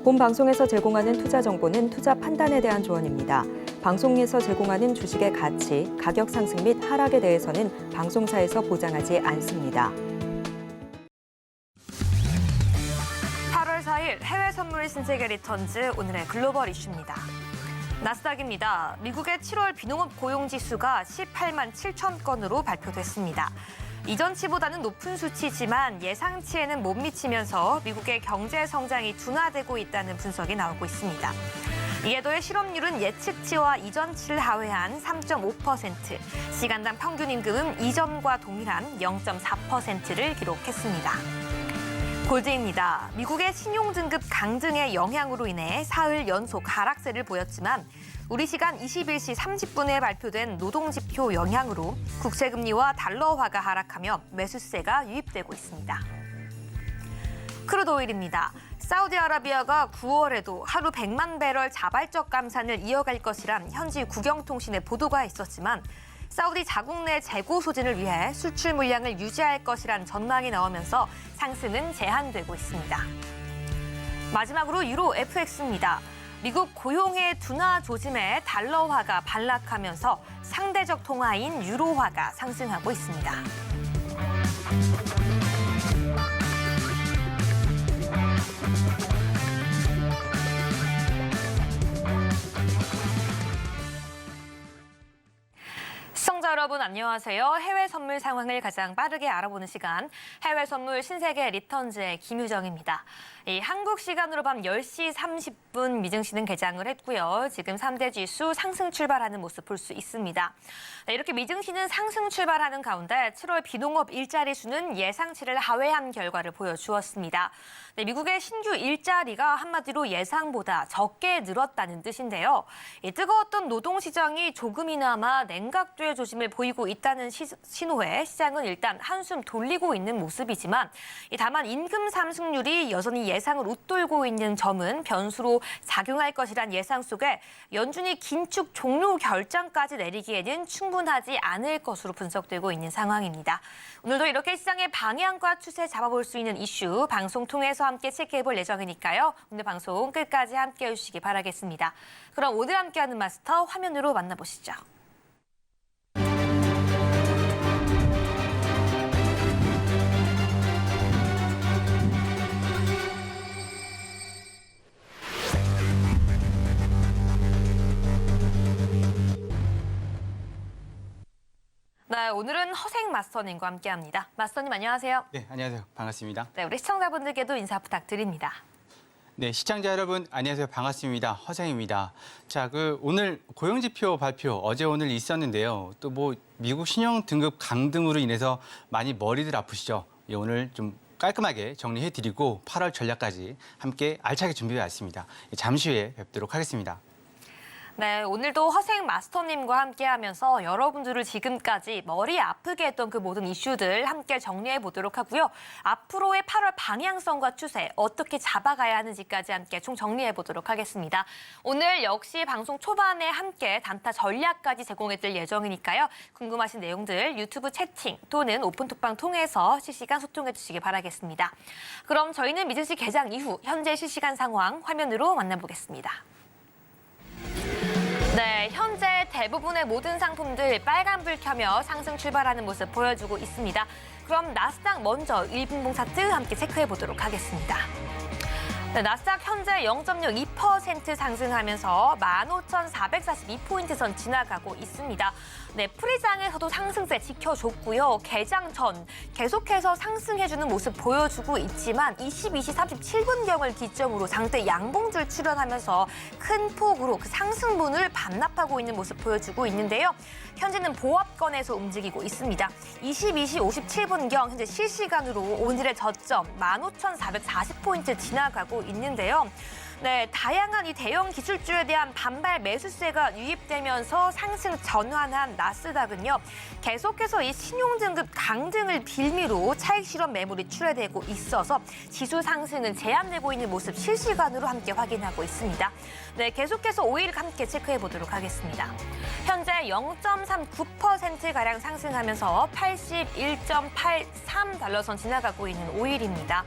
본 방송에서 제공하는 투자 정보는 투자 판단에 대한 조언입니다. 방송에서 제공하는 주식의 가치, 가격 상승 및 하락에 대해서는 방송사에서 보장하지 않습니다. 8월 4일 해외 선물 신세계 리턴즈 오늘의 글로벌 이슈입니다. 나스닥입니다. 미국의 7월 비농업 고용지수가 18만 7천 건으로 발표됐습니다. 이전치보다는 높은 수치지만 예상치에는 못 미치면서 미국의 경제 성장이 둔화되고 있다는 분석이 나오고 있습니다. 이에 더해 실업률은 예측치와 이전치를 하회한 3.5%, 시간당 평균 임금은 이전과 동일한 0.4%를 기록했습니다. 골드입니다. 미국의 신용등급 강등의 영향으로 인해 사흘 연속 하락세를 보였지만 우리 시간 21시 30분에 발표된 노동지표 영향으로 국채금리와 달러화가 하락하며 매수세가 유입되고 있습니다. 크루드오일입니다. 사우디아라비아가 9월에도 하루 100만 배럴 자발적 감산을 이어갈 것이란 현지 국영통신의 보도가 있었지만 사우디 자국 내 재고 소진을 위해 수출 물량을 유지할 것이란 전망이 나오면서 상승은 제한되고 있습니다. 마지막으로 유로 FX입니다. 미국 고용의 둔화 조짐에 달러화가 반락하면서 상대적 통화인 유로화가 상승하고 있습니다. 시청자 여러분 안녕하세요. 해외 선물 상황을 가장 빠르게 알아보는 시간 해외 선물 신세계 리턴즈의 김유정입니다. 한국 시간으로 밤 10시 30분 미증시는 개장을 했고요. 지금 3대 지수 상승 출발하는 모습 볼 수 있습니다. 이렇게 미증시는 상승 출발하는 가운데 7월 비농업 일자리 수는 예상치를 하회한 결과를 보여주었습니다. 미국의 신규 일자리가 한마디로 예상보다 적게 늘었다는 뜻인데요. 뜨거웠던 노동시장이 조금이나마 냉각될 조짐을 보이고 있다는 신호에 시장은 일단 한숨 돌리고 있는 모습이지만 다만 임금 상승률이 여전히 예상을 웃돌고 있는 점은 변수로 작용할 것이란 예상 속에 연준이 긴축 종료 결정까지 내리기에는 충분하지 않을 것으로 분석되고 있는 상황입니다. 오늘도 이렇게 시장의 방향과 추세 잡아볼 수 있는 이슈 방송 통해서 함께 체크해볼 예정이니까요. 오늘 방송 끝까지 함께해 주시기 바라겠습니다. 그럼 오늘 함께하는 마스터 화면으로 만나보시죠. 네, 오늘은 허생 마스터님과 함께합니다. 마스터님 안녕하세요. 네, 안녕하세요. 반갑습니다. 네, 우리 시청자분들께도 인사 부탁드립니다. 네, 시청자 여러분 안녕하세요. 반갑습니다. 허생입니다. 자, 오늘 고용지표 발표 어제 오늘 있었는데요. 또 미국 신용 등급 강등으로 인해서 많이 머리들 아프시죠? 예, 오늘 좀 깔끔하게 정리해드리고 8월 전략까지 함께 알차게 준비해 왔습니다. 잠시 후에 뵙도록 하겠습니다. 네, 오늘도 허생 마스터님과 함께하면서 여러분들을 지금까지 머리 아프게 했던 그 모든 이슈들 함께 정리해 보도록 하고요. 앞으로의 8월 방향성과 추세 어떻게 잡아가야 하는지까지 함께 총 정리해 보도록 하겠습니다. 오늘 역시 방송 초반에 함께 단타 전략까지 제공해드릴 예정이니까요. 궁금하신 내용들 유튜브 채팅 또는 오픈톡방 통해서 실시간 소통해 주시기 바라겠습니다. 그럼 저희는 미증시 개장 이후 현재 실시간 상황 화면으로 만나보겠습니다. 네, 현재 대부분의 모든 상품들 빨간불 켜며 상승 출발하는 모습 보여주고 있습니다. 그럼 나스닥 먼저 1분봉 차트 함께 체크해 보도록 하겠습니다. 네, 나스닥 현재 0.02% 상승하면서 15,442포인트 선 지나가고 있습니다. 네, 프리장에서도 상승세 지켜줬고요. 개장 전 계속해서 상승해주는 모습 보여주고 있지만 22시 37분경을 기점으로 장대 양봉줄 출현하면서 큰 폭으로 그 상승분을 반납하고 있는 모습 보여주고 있는데요. 현재는 보합권에서 움직이고 있습니다. 22시 57분경 현재 실시간으로 오늘의 저점 15,440포인트 지나가고 있는데요. 네, 다양한 이 대형 기술주에 대한 반발 매수세가 유입되면서 상승 전환한 나스닥은요. 계속해서 이 신용등급 강등을 빌미로 차익 실현 매물이 출회되고 있어서 지수 상승은 제한되고 있는 모습 실시간으로 함께 확인하고 있습니다. 네, 계속해서 오일 함께 체크해 보도록 하겠습니다. 현재 0.39%가량 상승하면서 81.83달러 선 지나가고 있는 오일입니다.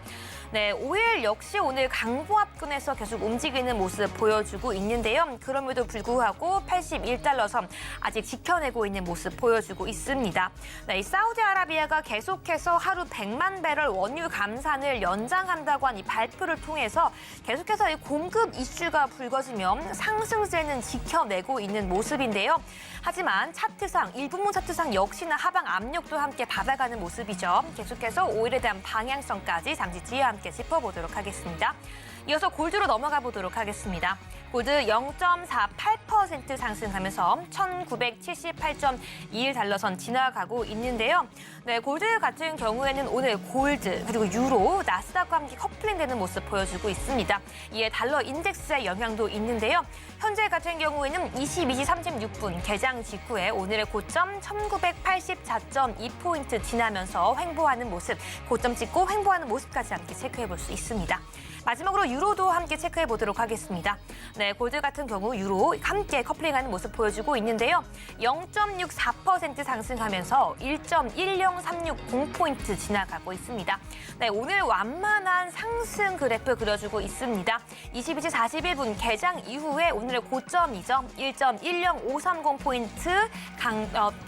네, 5일 역시 오늘 강보합권에서 계속 움직이는 모습 보여주고 있는데요. 그럼에도 불구하고 81달러 선 아직 지켜내고 있는 모습 보여주고 있습니다. 네, 이 사우디아라비아가 계속해서 하루 100만 배럴 원유 감산을 연장한다고 한 이 발표를 통해서 계속해서 이 공급 이슈가 불거지며 상승세는 지켜내고 있는 모습인데요. 하지만 차트상, 1분봉 차트상 역시나 하방 압력도 함께 받아가는 모습이죠. 계속해서 5일에 대한 방향성까지 잠시 뒤에 함께 짚어보도록 하겠습니다. 이어서 골드로 넘어가 보도록 하겠습니다. 골드 0.48% 상승하면서 1978.21달러 지나가고 있는데요. 네, 골드 같은 경우에는 오늘 골드 그리고 유로, 나스닥과 함께 커플링되는 모습 보여주고 있습니다. 이에 달러 인덱스의 영향도 있는데요. 현재 같은 경우에는 22시 36분 개장 직후에 오늘의 고점 1984.2포인트 지나면서 횡보하는 모습, 고점 찍고 횡보하는 모습까지 함께 체크해 볼 수 있습니다. 마지막으로 유로도 함께 체크해 보도록 하겠습니다. 네, 골드 같은 경우 유로 함께 커플링하는 모습 보여주고 있는데요. 0.64% 상승하면서 1.10360포인트 지나가고 있습니다. 네, 오늘 완만한 상승 그래프 그려주고 있습니다. 22시 41분 개장 이후에 오늘의 고점이죠. 1.10530포인트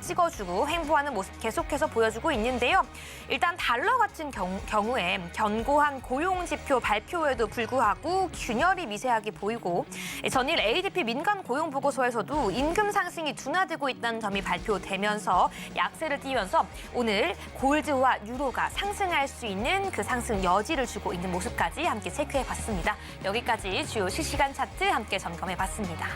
찍어주고 횡보하는 모습 계속해서 보여주고 있는데요. 일단 달러 같은 경우에 견고한 고용지표 발표에도 불구하고 균열이 미세하게 보이고 전일 ADP 민간 고용 보고서에서도 임금 상승이 둔화되고 있다는 점이 발표되면서 약세를 띠면서 오늘 골드와 유로가 상승할 수 있는 그 상승 여지를 주고 있는 모습까지 함께 체크해봤습니다. 여기까지 주요 실시간 차트 함께 점검해봤습니다.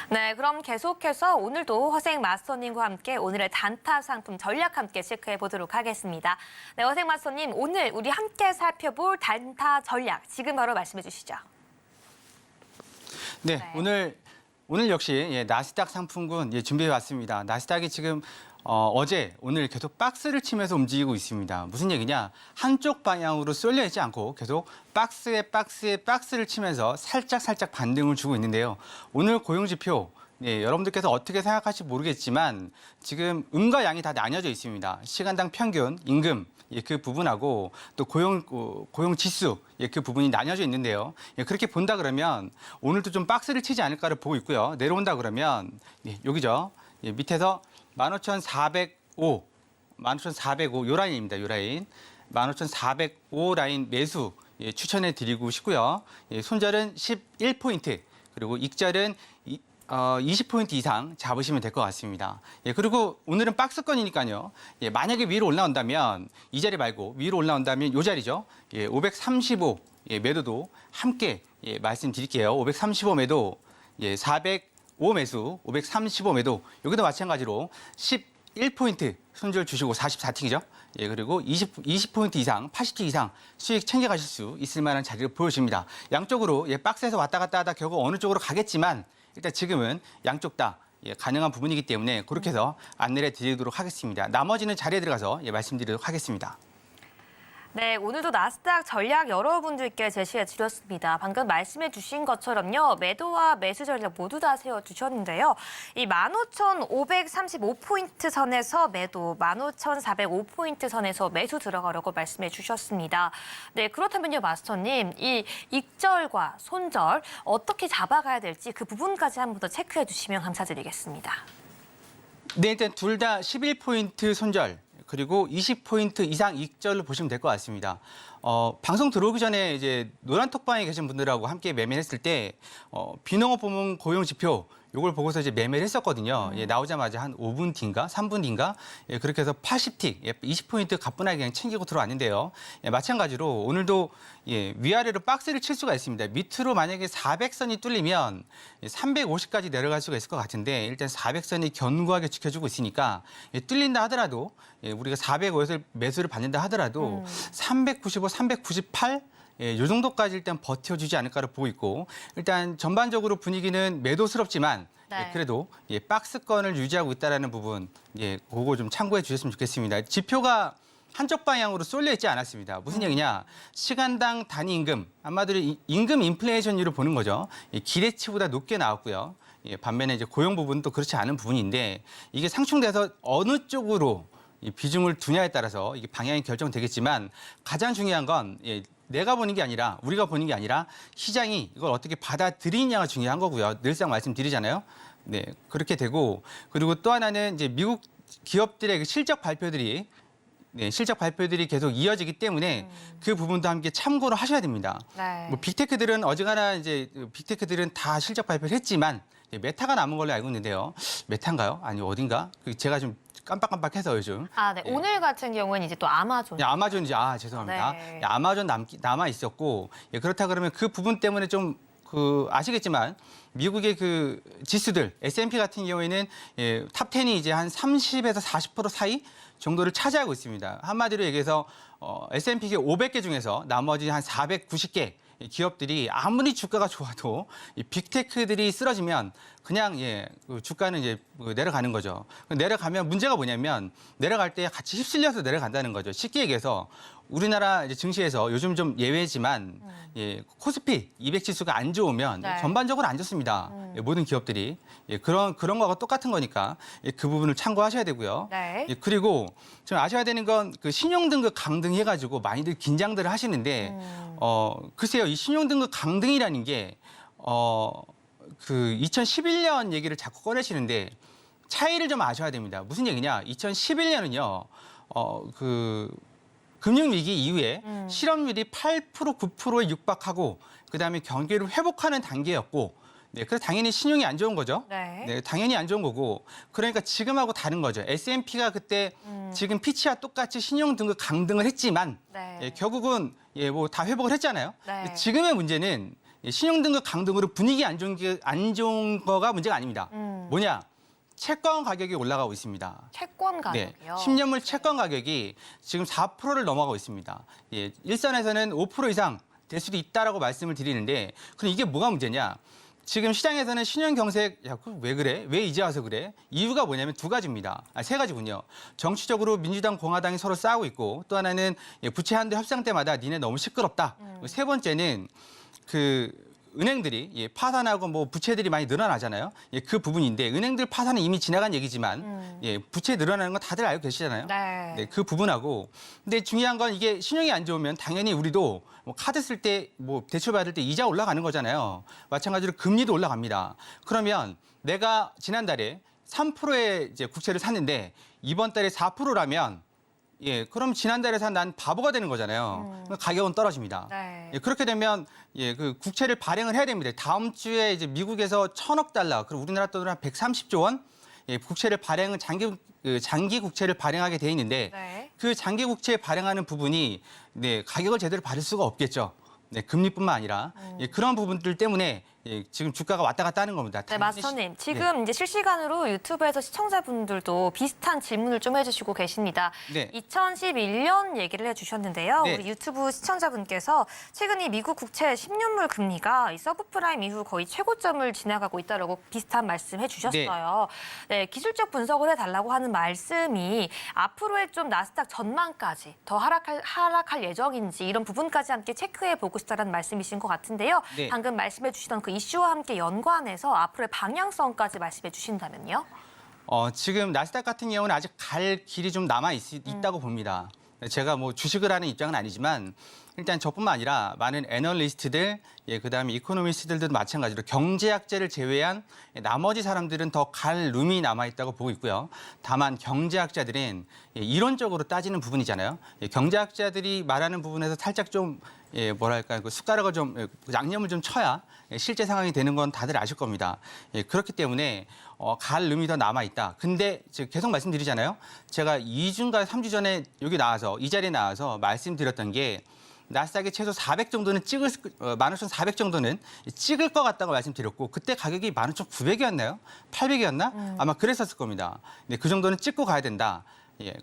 네, 그럼 계속해서 오늘도 허생 마스터님과 함께 오늘의 단타 상품 전략 함께 체크해 보도록 하겠습니다. 네, 허생 마스터님, 오늘 우리 함께 살펴볼 단타 전략 지금 바로 말씀해 주시죠. 네, 네. 오늘 역시 나스닥 상품군 준비해 왔습니다. 나스닥이 지금 어제 오늘 계속 박스를 치면서 움직이고 있습니다. 무슨 얘기냐? 한쪽 방향으로 쏠려 있지 않고 계속 박스를 치면서 살짝 반등을 주고 있는데요. 오늘 고용지표 여러분들께서 어떻게 생각하실지 모르겠지만 지금 음과 양이 다 나뉘어져 있습니다. 시간당 평균, 임금 그 부분하고 또 고용 지수 그 부분이 나뉘어져 있는데요. 그렇게 본다 그러면 오늘도 좀 박스를 치지 않을까를 보고 있고요. 내려온다 그러면 여기죠. 밑에서 15,405 요 라인입니다. 요 라인. 15,405 라인 매수 추천해 드리고 싶고요. 손절은 11포인트, 그리고 익절은 20포인트 이상 잡으시면 될 것 같습니다. 그리고 오늘은 박스권이니까요. 만약에 위로 올라온다면 이 자리 말고 위로 올라온다면 이 자리죠. 535 매도도 함께 말씀드릴게요. 535 매도, 405 매수, 535 매도. 여기도 마찬가지로 11포인트 손절 주시고 44틱이죠. 그리고 20포인트 이상, 80틱 이상 수익 챙겨가실 수 있을 만한 자리를 보여줍니다. 양쪽으로 박스에서 왔다 갔다 하다 결국 어느 쪽으로 가겠지만 일단 지금은 양쪽 다 가능한 부분이기 때문에 그렇게 해서 안내를 드리도록 하겠습니다. 나머지는 자리에 들어가서 말씀드리도록 하겠습니다. 네, 오늘도 나스닥 전략 여러분들께 제시해 드렸습니다. 방금 말씀해 주신 것처럼요. 매도와 매수 전략 모두 다 세워두셨는데요. 이 15,535포인트 선에서 매도, 15,405포인트 선에서 매수 들어가려고 말씀해 주셨습니다. 네, 그렇다면요, 마스터님. 이 익절과 손절 어떻게 잡아가야 될지 그 부분까지 한 번 더 체크해 주시면 감사드리겠습니다. 네, 일단 둘 다 11포인트 손절, 그리고 20포인트 이상 익절을 보시면 될 것 같습니다. 방송 들어오기 전에 이제 노란 톡방에 계신 분들하고 함께 매매를 했을 때 비농업 부문 고용 지표 요걸 보고서 이제 매매를 했었거든요. 나오자마자 한 5분 뒤인가 3분 뒤인가 그렇게 해서 80틱 20포인트 가뿐하게 그냥 챙기고 들어왔는데요. 마찬가지로 오늘도 위아래로 박스를 칠 수가 있습니다. 밑으로 만약에 400선이 뚫리면 350까지 내려갈 수가 있을 것 같은데 일단 400선이 견고하게 지켜주고 있으니까 뚫린다 하더라도 우리가 405에서 매수를 받는다 하더라도 395, 398 이 정도까지 일단 버텨주지 않을까를 보고 있고 일단 전반적으로 분위기는 매도스럽지만 네. 그래도 박스권을 유지하고 있다는 부분 그거 좀 참고해 주셨으면 좋겠습니다. 지표가 한쪽 방향으로 쏠려 있지 않았습니다. 무슨 얘기냐? 시간당 단위 임금, 아마도 임금 인플레이션율을 보는 거죠. 기대치보다 높게 나왔고요. 반면에 이제 고용 부분도 그렇지 않은 부분인데 이게 상충돼서 어느 쪽으로 이 비중을 두냐에 따라서 이게 방향이 결정되겠지만 가장 중요한 건 내가 보는 게 아니라 우리가 보는 게 아니라 시장이 이걸 어떻게 받아들이냐가 중요한 거고요. 늘상 말씀드리잖아요. 네, 그렇게 되고 그리고 또 하나는 이제 미국 기업들의 그 실적 발표들이 계속 이어지기 때문에 그 부분도 함께 참고를 하셔야 됩니다. 네. 뭐 빅테크들은 어지간한 이제 빅테크들은 다 실적 발표를 했지만 메타가 남은 걸로 알고 있는데요. 메타인가요? 아니 어딘가? 제가 좀 깜빡깜빡해서 요즘. 아, 네. 오늘 같은 경우는 이제 또 아마존. 아마존이지. 죄송합니다. 네. 아마존 남아 있었고 그렇다 그러면 그 부분 때문에 좀 아시겠지만 미국의 그 지수들 S&P 같은 경우에는 탑 10이 이제 한 30에서 40% 사이 정도를 차지하고 있습니다. 한마디로 얘기해서 S&P 500개 중에서 나머지 한 490개 기업들이 아무리 주가가 좋아도 이 빅테크들이 쓰러지면 그냥 그 주가는 이제 내려가는 거죠. 내려가면 문제가 뭐냐면 내려갈 때 같이 휩쓸려서 내려간다는 거죠. 쉽게 얘기해서 우리나라 이제 증시에서 요즘 좀 예외지만 코스피 200 지수가 안 좋으면 네. 전반적으로 안 좋습니다. 모든 기업들이 그런 거하고 똑같은 거니까 그 부분을 참고하셔야 되고요. 네. 그리고 좀 아셔야 되는 건 그 신용등급 강등해가지고 많이들 긴장들을 하시는데 글쎄요 이 신용등급 강등이라는 게 그 2011년 얘기를 자꾸 꺼내시는데 차이를 좀 아셔야 됩니다. 무슨 얘기냐? 2011년은요 그 금융위기 이후에 실업률이 8% 9%에 육박하고 그다음에 경기를 회복하는 단계였고 그래서 당연히 신용이 안 좋은 거죠. 네. 당연히 안 좋은 거고 그러니까 지금하고 다른 거죠. S&P가 그때 지금 피치와 똑같이 신용 등급 강등을 했지만 네. 결국은 뭐 다 회복을 했잖아요. 네. 지금의 문제는 신용 등급 강등으로 분위기 안 좋은 거가 문제가 아닙니다. 뭐냐? 채권 가격이 올라가고 있습니다. 채권 가격이요. 10년물 채권 가격이 지금 4%를 넘어가고 있습니다. 일선에서는 5% 이상 될 수도 있다라고 말씀을 드리는데 그럼 이게 뭐가 문제냐? 지금 시장에서는 신용 경색, 왜 그래? 왜 이제 와서 그래? 이유가 뭐냐면 두 가지입니다. 세 가지군요. 정치적으로 민주당, 공화당이 서로 싸우고 있고 또 하나는 부채 한도 협상 때마다 니네 너무 시끄럽다. 세 번째는 그 은행들이 파산하고 뭐 부채들이 많이 늘어나잖아요. 그 부분인데 은행들 파산은 이미 지나간 얘기지만 부채 늘어나는 건 다들 알고 계시잖아요. 네. 그 부분하고 근데 중요한 건 이게 신용이 안 좋으면 당연히 우리도 뭐 카드 쓸 때 뭐 대출 받을 때 이자 올라가는 거잖아요. 마찬가지로 금리도 올라갑니다. 그러면 내가 지난달에 3%의 이제 국채를 샀는데 이번 달에 4%라면 그럼 지난달에 산 난 바보가 되는 거잖아요. 가격은 떨어집니다. 네. 그렇게 되면 그 국채를 발행을 해야 됩니다. 다음 주에 이제 미국에서 1,000억 달러, 그리고 우리나라 돈으로 한 130조 원 국채를 발행은 장기 국채를 발행하게 돼 있는데 네. 그 장기 국채 발행하는 부분이 가격을 제대로 받을 수가 없겠죠. 금리뿐만 아니라 그런 부분들 때문에 지금 주가가 왔다 갔다 하는 겁니다. 네, 마스터님. 지금 이제 실시간으로 유튜브에서 시청자분들도 비슷한 질문을 좀 해주시고 계십니다. 네. 2011년 얘기를 해주셨는데요. 네. 우리 유튜브 시청자분께서 최근 이 미국 국채 10년물 금리가 이 서브프라임 이후 거의 최고점을 지나가고 있다라고 비슷한 말씀 해주셨어요. 네, 기술적 분석을 해달라고 하는 말씀이 앞으로의 좀 나스닥 전망까지 더 하락할 예정인지 이런 부분까지 함께 체크해보고 싶다는 말씀이신 것 같은데요. 네. 방금 말씀해주시던 그 이슈와 함께 연관해서 앞으로의 방향성까지 말씀해 주신다면요? 지금 나스닥 같은 경우는 아직 갈 길이 좀 있다고 봅니다. 제가 뭐 주식을 하는 입장은 아니지만 일단 저뿐만 아니라 많은 애널리스트들, 그다음에 이코노미스트들도 마찬가지로 경제학자를 제외한 나머지 사람들은 더 갈 룸이 남아있다고 보고 있고요. 다만 경제학자들은 이론적으로 따지는 부분이잖아요. 경제학자들이 말하는 부분에서 살짝 좀 뭐랄까 그 숟가락을 좀 양념을 좀 쳐야 실제 상황이 되는 건 다들 아실 겁니다. 그렇기 때문에 갈 룸이 더 남아 있다. 근데 계속 말씀드리잖아요. 제가 2주인가 3주 전에 여기 나와서 이 자리에 나와서 말씀드렸던 게 나스닥이 최소 400 정도는 15,400 정도는 찍을 것 같다고 말씀드렸고 그때 가격이 15,900이었나요? 800이었나? 아마 그랬었을 겁니다. 그 정도는 찍고 가야 된다.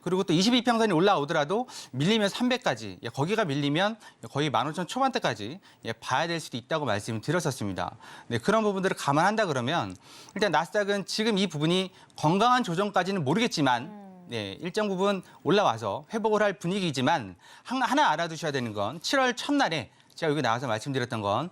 그리고 또 22평선이 올라오더라도 밀리면 300까지, 거기가 밀리면 거의 15,000 초반대까지 봐야 될 수도 있다고 말씀을 드렸었습니다. 그런 부분들을 감안한다 그러면 일단 나스닥은 지금 이 부분이 건강한 조정까지는 모르겠지만 일정 부분 올라와서 회복을 할 분위기지만 하나 알아두셔야 되는 건 7월 첫날에 제가 여기 나와서 말씀드렸던 건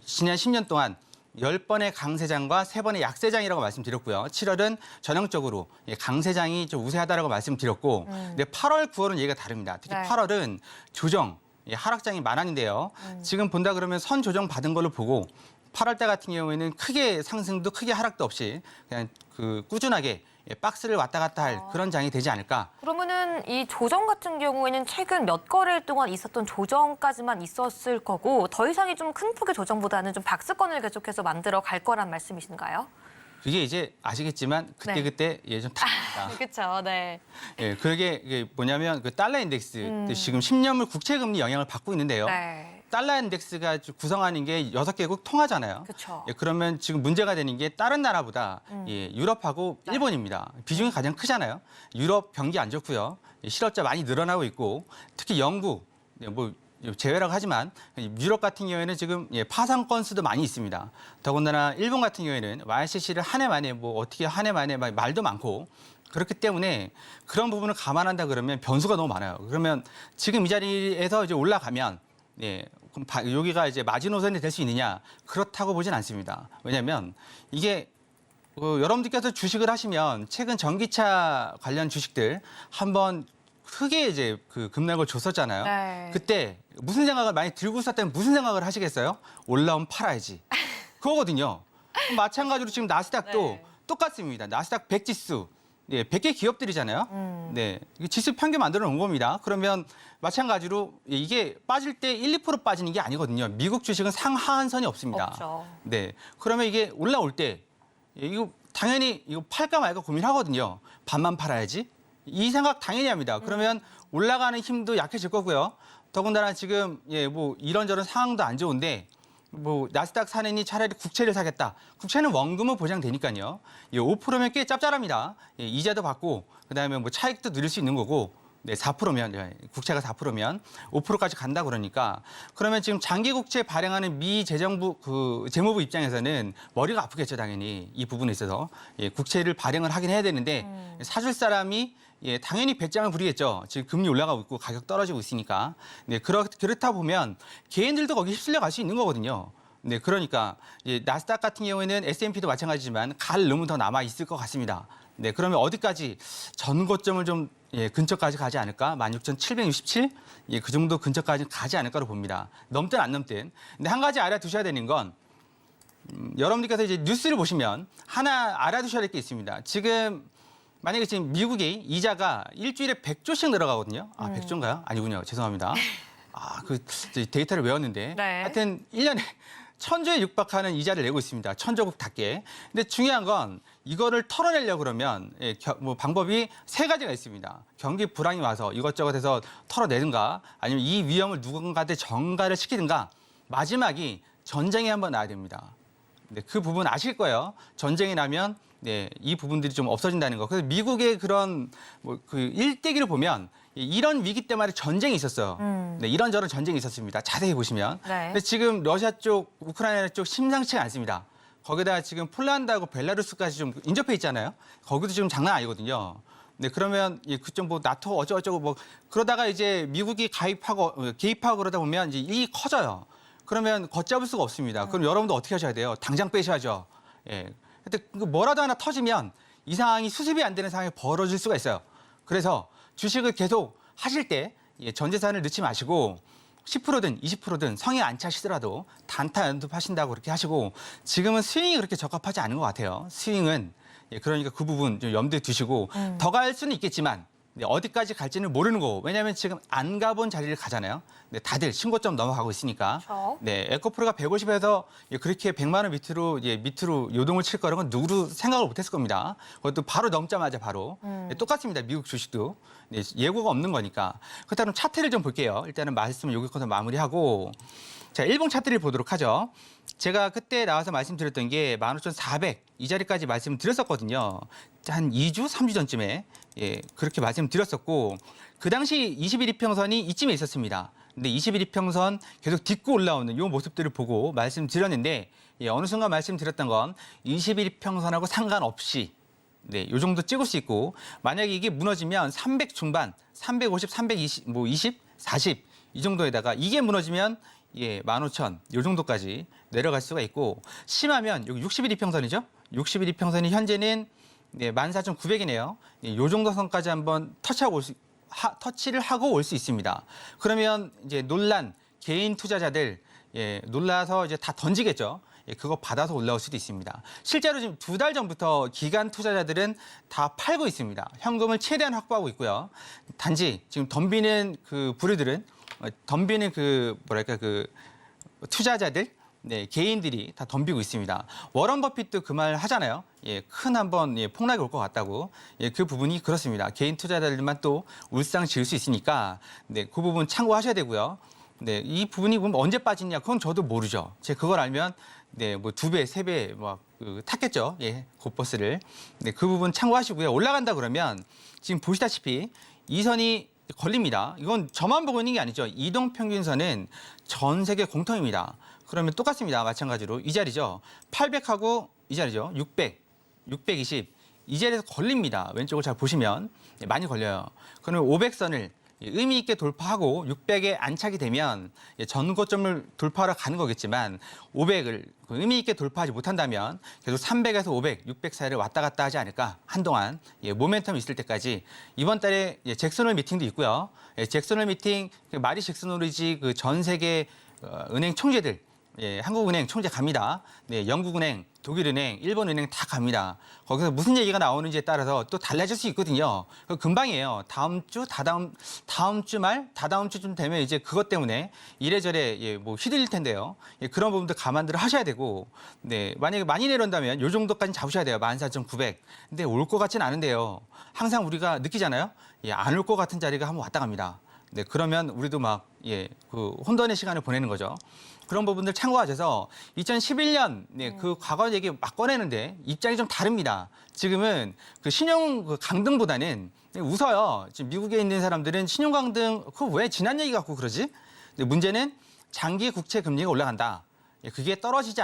지난 10년 동안 10번의 강세장과 3번의 약세장이라고 말씀드렸고요. 7월은 전형적으로 강세장이 좀 우세하다라고 말씀드렸고, 근데 8월, 9월은 얘기가 다릅니다. 특히 네. 8월은 조정, 하락장이 많았는데요. 지금 본다 그러면 선 조정 받은 걸로 보고 8월 달 같은 경우에는 크게 상승도 크게 하락도 없이 그냥 꾸준하게 박스를 왔다 갔다 할 그런 장이 되지 않을까. 그러면은 이 조정 같은 경우에는 최근 몇 거래일 동안 있었던 조정까지만 있었을 거고 더 이상이 좀 큰 폭의 조정보다는 좀 박스권을 계속해서 만들어 갈 거란 말씀이신가요? 그게 이제 아시겠지만 그때 좀 다릅니다. 그렇죠. 네. 예, 그게 이게 뭐냐면 그 달러 인덱스 지금 10년물 국채 금리 영향을 받고 있는데요. 네. 달러 인덱스가 구성하는 게 6개국 통화잖아요. 그렇죠. 예, 그러면 지금 문제가 되는 게 다른 나라보다 유럽하고 네. 일본입니다. 비중이 가장 크잖아요. 유럽 경기 안 좋고요. 실업자 많이 늘어나고 있고 특히 영국 뭐 제외라고 하지만 유럽 같은 경우에는 지금 파산 건수도 많이 있습니다. 더군다나 일본 같은 경우에는 YCC를 한 해 만에 뭐 어떻게 한 해 만에 말도 많고 그렇기 때문에 그런 부분을 감안한다 그러면 변수가 너무 많아요. 그러면 지금 이 자리에서 이제 올라가면 그럼 여기가 이제 마지노선이 될 수 있느냐? 그렇다고 보진 않습니다. 왜냐하면 이게 여러분들께서 주식을 하시면 최근 전기차 관련 주식들 한번 크게 이제 급락을 줬었잖아요. 네. 그때 무슨 생각을 많이 들고 있었다면 무슨 생각을 하시겠어요? 올라오면 팔아야지. 그거거든요. 마찬가지로 지금 나스닥도 네. 똑같습니다. 나스닥 100 지수. 100개 기업들이잖아요. 네, 이게 지수 평균 만들어 놓은 겁니다. 그러면 마찬가지로 이게 빠질 때 1, 2% 빠지는 게 아니거든요. 미국 주식은 상하한선이 없습니다. 없죠. 네, 그러면 이게 올라올 때 이거 당연히 이거 팔까 말까 고민하거든요. 반만 팔아야지. 이 생각 당연히 합니다. 그러면 올라가는 힘도 약해질 거고요. 더군다나 지금 뭐 이런저런 상황도 안 좋은데 뭐 나스닥 사느니 차라리 국채를 사겠다. 국채는 원금은 보장되니까요. 5%면 꽤 짭짤합니다. 이자도 받고 그다음에 뭐 차익도 누릴 수 있는 거고. 네, 4%면 국채가 4%면 5%까지 간다 그러니까 그러면 지금 장기 국채 발행하는 미 재정부 재무부 입장에서는 머리가 아프겠죠 당연히 이 부분에 있어서 국채를 발행을 하긴 해야 되는데 사줄 사람이 당연히 배짱을 부리겠죠. 지금 금리 올라가고 있고 가격 떨어지고 있으니까. 네, 그렇다 보면 개인들도 거기 휩쓸려 갈 수 있는 거거든요. 네, 그러니까 나스닥 같은 경우에는 S&P도 마찬가지지만 갈 놈은 더 남아 있을 것 같습니다. 네, 그러면 어디까지 전고점을 좀 근처까지 가지 않을까? 16,767? 그 정도 근처까지 가지 않을까로 봅니다. 넘든 안 넘든. 근데 한 가지 알아두셔야 되는 건 여러분들께서 이제 뉴스를 보시면 하나 알아두셔야 될 게 있습니다. 지금 만약에 지금 미국이 이자가 일주일에 100조씩 늘어가거든요. 아, 100조인가요? 아니군요. 죄송합니다. 데이터를 외웠는데. 네. 하여튼 1년에 1,000조에 육박하는 이자를 내고 있습니다. 1,000조국답게. 근데 중요한 건 이거를 털어내려고 그러면 뭐 방법이 3가지가 있습니다. 경기 불황이 와서 이것저것 해서 털어내든가 아니면 이 위험을 누군가한테 전가를 시키든가 마지막이 전쟁이 한번 나야 됩니다. 네, 그 부분 아실 거예요. 전쟁이 나면 이 부분들이 좀 없어진다는 거. 그래서 미국의 그런 일대기를 보면 이런 위기 때마다 전쟁이 있었어요. 네, 이런저런 전쟁이 있었습니다. 자세히 보시면. 네. 근데 지금 러시아 쪽, 우크라이나 쪽 심상치가 않습니다. 거기다가 지금 폴란드하고 벨라루스까지 좀 인접해 있잖아요. 거기도 지금 장난 아니거든요. 네, 그러면 그쪽 뭐 나토 어쩌고저쩌고 뭐 그러다가 이제 미국이 개입하고 그러다 보면 이제 일이 커져요. 그러면 걷잡을 수가 없습니다. 그럼 여러분도 어떻게 하셔야 돼요? 당장 빼셔야죠. 근데 뭐라도 하나 터지면 이 상황이 수습이 안 되는 상황이 벌어질 수가 있어요. 그래서 주식을 계속 하실 때 전 재산을 넣지 마시고 10%든 20%든 성에 안 차시더라도 단타 연습하신다고 그렇게 하시고 지금은 스윙이 그렇게 적합하지 않은 것 같아요. 스윙은 그러니까 그 부분 좀 염두에 두시고 더 갈 수는 있겠지만 어디까지 갈지는 모르는 거고 왜냐하면 지금 안 가본 자리를 가잖아요. 다들 신고점 넘어가고 있으니까. 그렇죠. 네, 에코프로가 150에서 그렇게 100만 원 밑으로 요동을 칠 거라는 건 누구도 생각을 못했을 겁니다. 그것도 바로 넘자마자 바로 똑같습니다. 미국 주식도 예고가 없는 거니까. 그렇다면 차트를 좀 볼게요. 일단은 말씀을 여기서 마무리하고 자, 일봉 차트를 보도록 하죠. 제가 그때 나와서 말씀드렸던 게 15,400 이 자리까지 말씀드렸었거든요. 한 2주, 3주 전쯤에 그렇게 말씀드렸었고 그 당시 21 이평선이 이쯤에 있었습니다. 근데 21 이평선 계속 딛고 올라오는 이 모습들을 보고 말씀드렸는데 어느 순간 말씀드렸던 건 21 이평선하고 상관없이 이 정도 찍을 수 있고 만약에 이게 무너지면 300 중반, 350, 320, 20, 40 이 정도에다가 이게 무너지면 예, 15,000 요 정도까지 내려갈 수가 있고 심하면 여기 60일 이평선이죠. 60일 이평선이 현재는 네, 14,900이네요. 예, 요 정도 선까지 한번 터치를 하고 올 수 있습니다. 그러면 이제 놀란 개인 투자자들 예, 놀라서 이제 다 던지겠죠. 예, 그거 받아서 올라올 수도 있습니다. 실제로 지금 2달 전부터 기관 투자자들은 다 팔고 있습니다. 현금을 최대한 확보하고 있고요. 단지 지금 덤비는 그 부류들은 덤비는 그 뭐랄까 그 투자자들 네, 개인들이 다 덤비고 있습니다. 워런 버핏도 그 말 하잖아요. 예, 큰 한번 예, 폭락이 올 것 같다고. 예, 그 부분이 그렇습니다. 개인 투자자들만 또 울상 지을 수 있으니까 네, 그 부분 참고하셔야 되고요. 네, 이 부분이 그럼 언제 빠지냐? 그건 저도 모르죠. 제가 그걸 알면 네, 뭐 2배, 3배 막 탔겠죠. 예, 곧버스를. 네, 그 부분 참고하시고요. 올라간다 그러면 지금 보시다시피 이 선이 걸립니다. 이건 저만 보고 있는 게 아니죠. 이동평균선은 전 세계 공통입니다. 그러면 똑같습니다. 마찬가지로 이 자리죠. 800하고 이 자리죠. 600, 620. 이 자리에서 걸립니다. 왼쪽을 잘 보시면 많이 걸려요. 그러면 500선을 의미 있게 돌파하고 600에 안착이 되면 전고점을 돌파하러 가는 거겠지만 500을 의미 있게 돌파하지 못한다면 계속 300에서 500, 600 사이를 왔다 갔다 하지 않을까 한동안 모멘텀이 있을 때까지 이번 달에 잭슨홀 미팅도 있고요. 잭슨홀 미팅 말이 잭슨홀이지 그 전 세계 은행 총재들 한국은행 총재 갑니다. 네, 영국은행, 독일은행, 일본은행 다 갑니다. 거기서 무슨 얘기가 나오는지에 따라서 또 달라질 수 있거든요. 금방이에요. 다음 주, 다다음 주 말, 다다음 주쯤 되면 이제 그것 때문에 이래저래 뭐 휘둘릴 텐데요. 그런 부분도 감안들을 하셔야 되고, 네, 만약에 많이 내려온다면 요 정도까지 잡으셔야 돼요. 14,900. 근데 올 것 같지는 않은데요. 항상 우리가 느끼잖아요. 안 올 것 같은 자리가 한번 왔다 갑니다. 네, 그러면 우리도 막 그 혼돈의 시간을 보내는 거죠. 그런 부분들 참고하셔서 2011년 그 과거 얘기 막 꺼내는데 입장이 좀 다릅니다. 지금은 그 신용 그 강등보다는 웃어요. 지금 미국에 있는 사람들은 신용 강등 그거 왜 지난 얘기 갖고 그러지? 근데 문제는 장기 국채 금리가 올라간다. 그게 떨어지지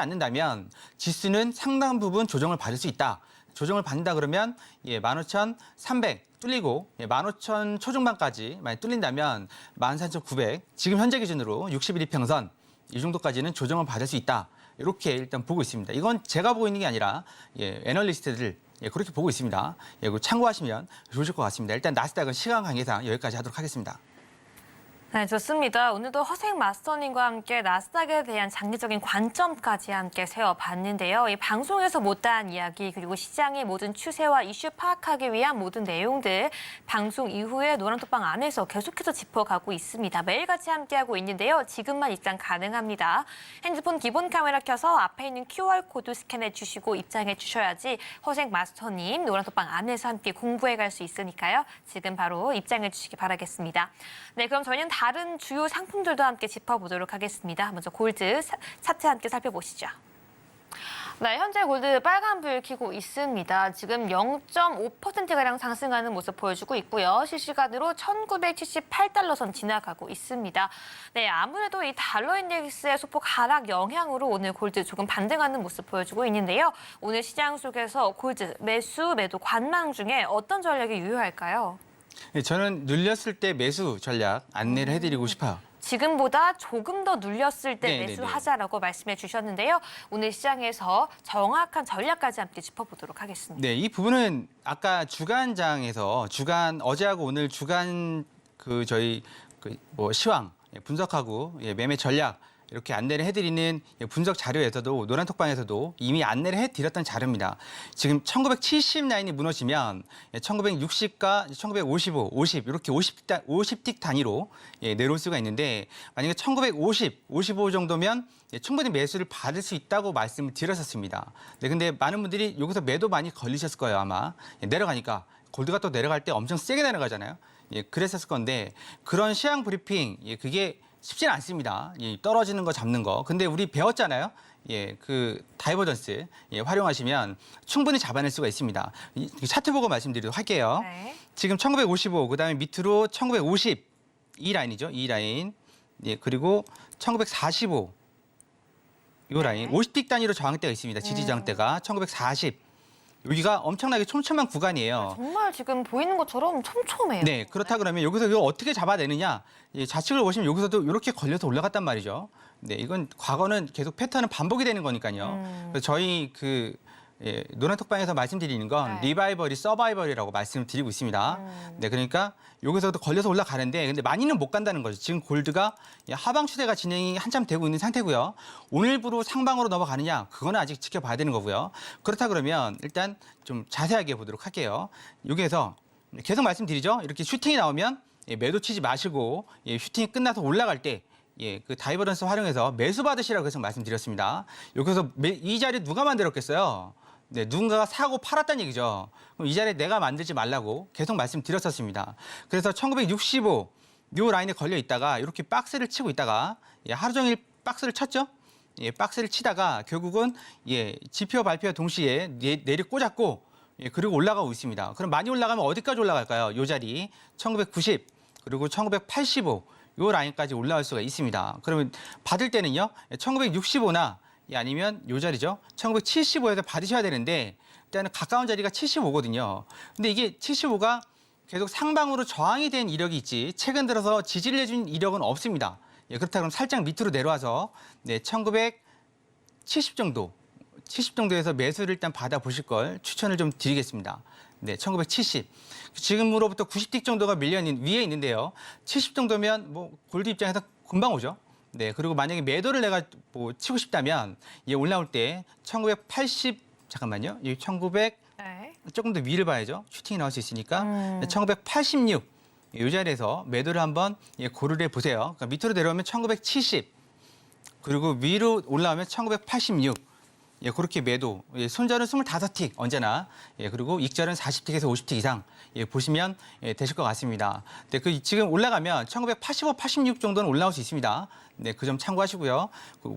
않는다면 지수는 상당 부분 조정을 받을 수 있다. 조정을 받는다 그러면 15,300 뚫리고 15,000 초중반까지 만약 뚫린다면 14,900 지금 현재 기준으로 60일 이평선 이 정도까지는 조정을 받을 수 있다. 이렇게 일단 보고 있습니다. 이건 제가 보고 있는 게 아니라 애널리스트들 그렇게 보고 있습니다. 그거 참고하시면 좋으실 것 같습니다. 일단 나스닥은 시간 관계상 여기까지 하도록 하겠습니다. 네, 좋습니다. 오늘도 허생 마스터님과 함께 나스닥에 대한 장기적인 관점까지 함께 세워봤는데요. 이 방송에서 못다한 이야기 그리고 시장의 모든 추세와 이슈 파악하기 위한 모든 내용들 방송 이후에 노란톡방 안에서 계속해서 짚어가고 있습니다. 매일같이 함께하고 있는데요. 지금만 입장 가능합니다. 핸드폰 기본 카메라 켜서 앞에 있는 QR코드 스캔해 주시고 입장해 주셔야지 허생 마스터님 노란톡방 안에서 함께 공부해갈 수 있으니까요. 지금 바로 입장해 주시기 바라겠습니다. 네, 그럼 저희는 다른 주요 상품들도 함께 짚어보도록 하겠습니다. 먼저 골드 차트 함께 살펴보시죠. 네, 현재 골드 빨간불 켜고 있습니다. 지금 0.5%가량 상승하는 모습 보여주고 있고요. 실시간으로 1978달러 선 지나가고 있습니다. 네, 아무래도 이 달러 인덱스의 소폭 하락 영향으로 오늘 골드 조금 반등하는 모습 보여주고 있는데요. 오늘 시장 속에서 골드 매수, 매도 관망 중에 어떤 전략이 유효할까요? 저는 눌렸을 때 매수 전략 안내를 해드리고 싶어요. 지금보다 조금 더 눌렸을 때 네네네. 매수하자라고 말씀해 주셨는데요. 오늘 시장에서 정확한 전략까지 함께 짚어보도록 하겠습니다. 네, 이 부분은 아까 주간장에서 어제하고 오늘 주간 그 저희 뭐 시황 분석하고 매매 전략 이렇게 안내를 해드리는 분석 자료에서도 노란톡방에서도 이미 안내를 해드렸던 자료입니다. 지금 1970 라인이 무너지면 1960과 1955, 50 이렇게 50틱 단위로 내려올 수가 있는데 만약에 1950, 55 정도면 충분히 매수를 받을 수 있다고 말씀을 드렸었습니다. 네, 근데 많은 분들이 여기서 매도 많이 걸리셨을 거예요 아마. 내려가니까 골드가 또 내려갈 때 엄청 세게 내려가잖아요. 그랬었을 건데 그런 시황 브리핑 그게 쉽지는 않습니다. 떨어지는 거 잡는 거. 근데 우리 배웠잖아요. 그 다이버전스 활용하시면 충분히 잡아낼 수가 있습니다. 이 차트 보고 말씀드리도록 할게요. 네. 지금 1955, 그다음에 밑으로 1950 이 라인이죠. 이 라인. 그리고 1945 이 라인. 50틱 단위로 저항대가 있습니다. 지지 저항대가 1940. 여기가 엄청나게 촘촘한 구간이에요. 정말 지금 보이는 것처럼 촘촘해요. 네, 그렇다 그러면 여기서 이거 어떻게 잡아내느냐? 이 좌측을 보시면 여기서도 이렇게 걸려서 올라갔단 말이죠. 네, 이건 과거는 계속 패턴은 반복이 되는 거니까요. 그래서 저희 노란톡방에서 말씀드리는 건 네. 리바이벌이 서바이벌이라고 말씀드리고 있습니다. 네, 그러니까 여기서도 걸려서 올라가는데 근데 많이는 못 간다는 거죠. 지금 골드가 하방 추세가 진행이 한참 되고 있는 상태고요. 오늘부로 상방으로 넘어가느냐? 그거는 아직 지켜봐야 되는 거고요. 그렇다 그러면 일단 좀 자세하게 보도록 할게요. 여기에서 계속 말씀드리죠. 이렇게 슈팅이 나오면 매도 치지 마시고 슈팅이 끝나서 올라갈 때 그 다이버런스 활용해서 매수 받으시라고 계속 말씀드렸습니다. 여기서 이 자리 누가 만들었겠어요? 네, 누군가가 사고 팔았다는 얘기죠. 그럼 이 자리에 내가 만들지 말라고 계속 말씀드렸었습니다. 그래서 1965 요 라인에 걸려 있다가 이렇게 박스를 치고 있다가 하루 종일 박스를 쳤죠. 박스를 치다가 결국은 지표 발표 동시에 내리 꽂았고 그리고 올라가고 있습니다. 그럼 많이 올라가면 어디까지 올라갈까요? 요 자리 1990 그리고 1985 요 라인까지 올라갈 수가 있습니다. 그러면 받을 때는요, 1965나 아니면 요 자리죠. 1975에서 받으셔야 되는데 일단은 가까운 자리가 75거든요. 근데 이게 75가 계속 상방으로 저항이 된 이력이 있지 최근 들어서 지지를 해준 이력은 없습니다. 그렇다 그러면 살짝 밑으로 내려와서 1970 정도, 70 정도에서 매수를 일단 받아보실 걸 추천을 좀 드리겠습니다. 네, 1970. 지금으로부터 90틱 정도가 밀려 있는 위에 있는데요. 70 정도면 뭐 골드 입장에서 금방 오죠. 네, 그리고 만약에 매도를 내가 치고 싶다면 올라올 때 1980 잠깐만요. 1900 네. 조금 더 위를 봐야죠. 슈팅이 나올 수 있으니까 1986 이 자리에서 매도를 한번 고르래 보세요. 그러니까 밑으로 내려오면 1970 그리고 위로 올라오면 1986 그렇게 매도. 손절은 25틱 언제나. 그리고 익절은 40틱에서 50틱 이상 보시면 되실 것 같습니다. 네, 지금 올라가면 1985, 86 정도는 올라올 수 있습니다. 네, 그 점 참고하시고요.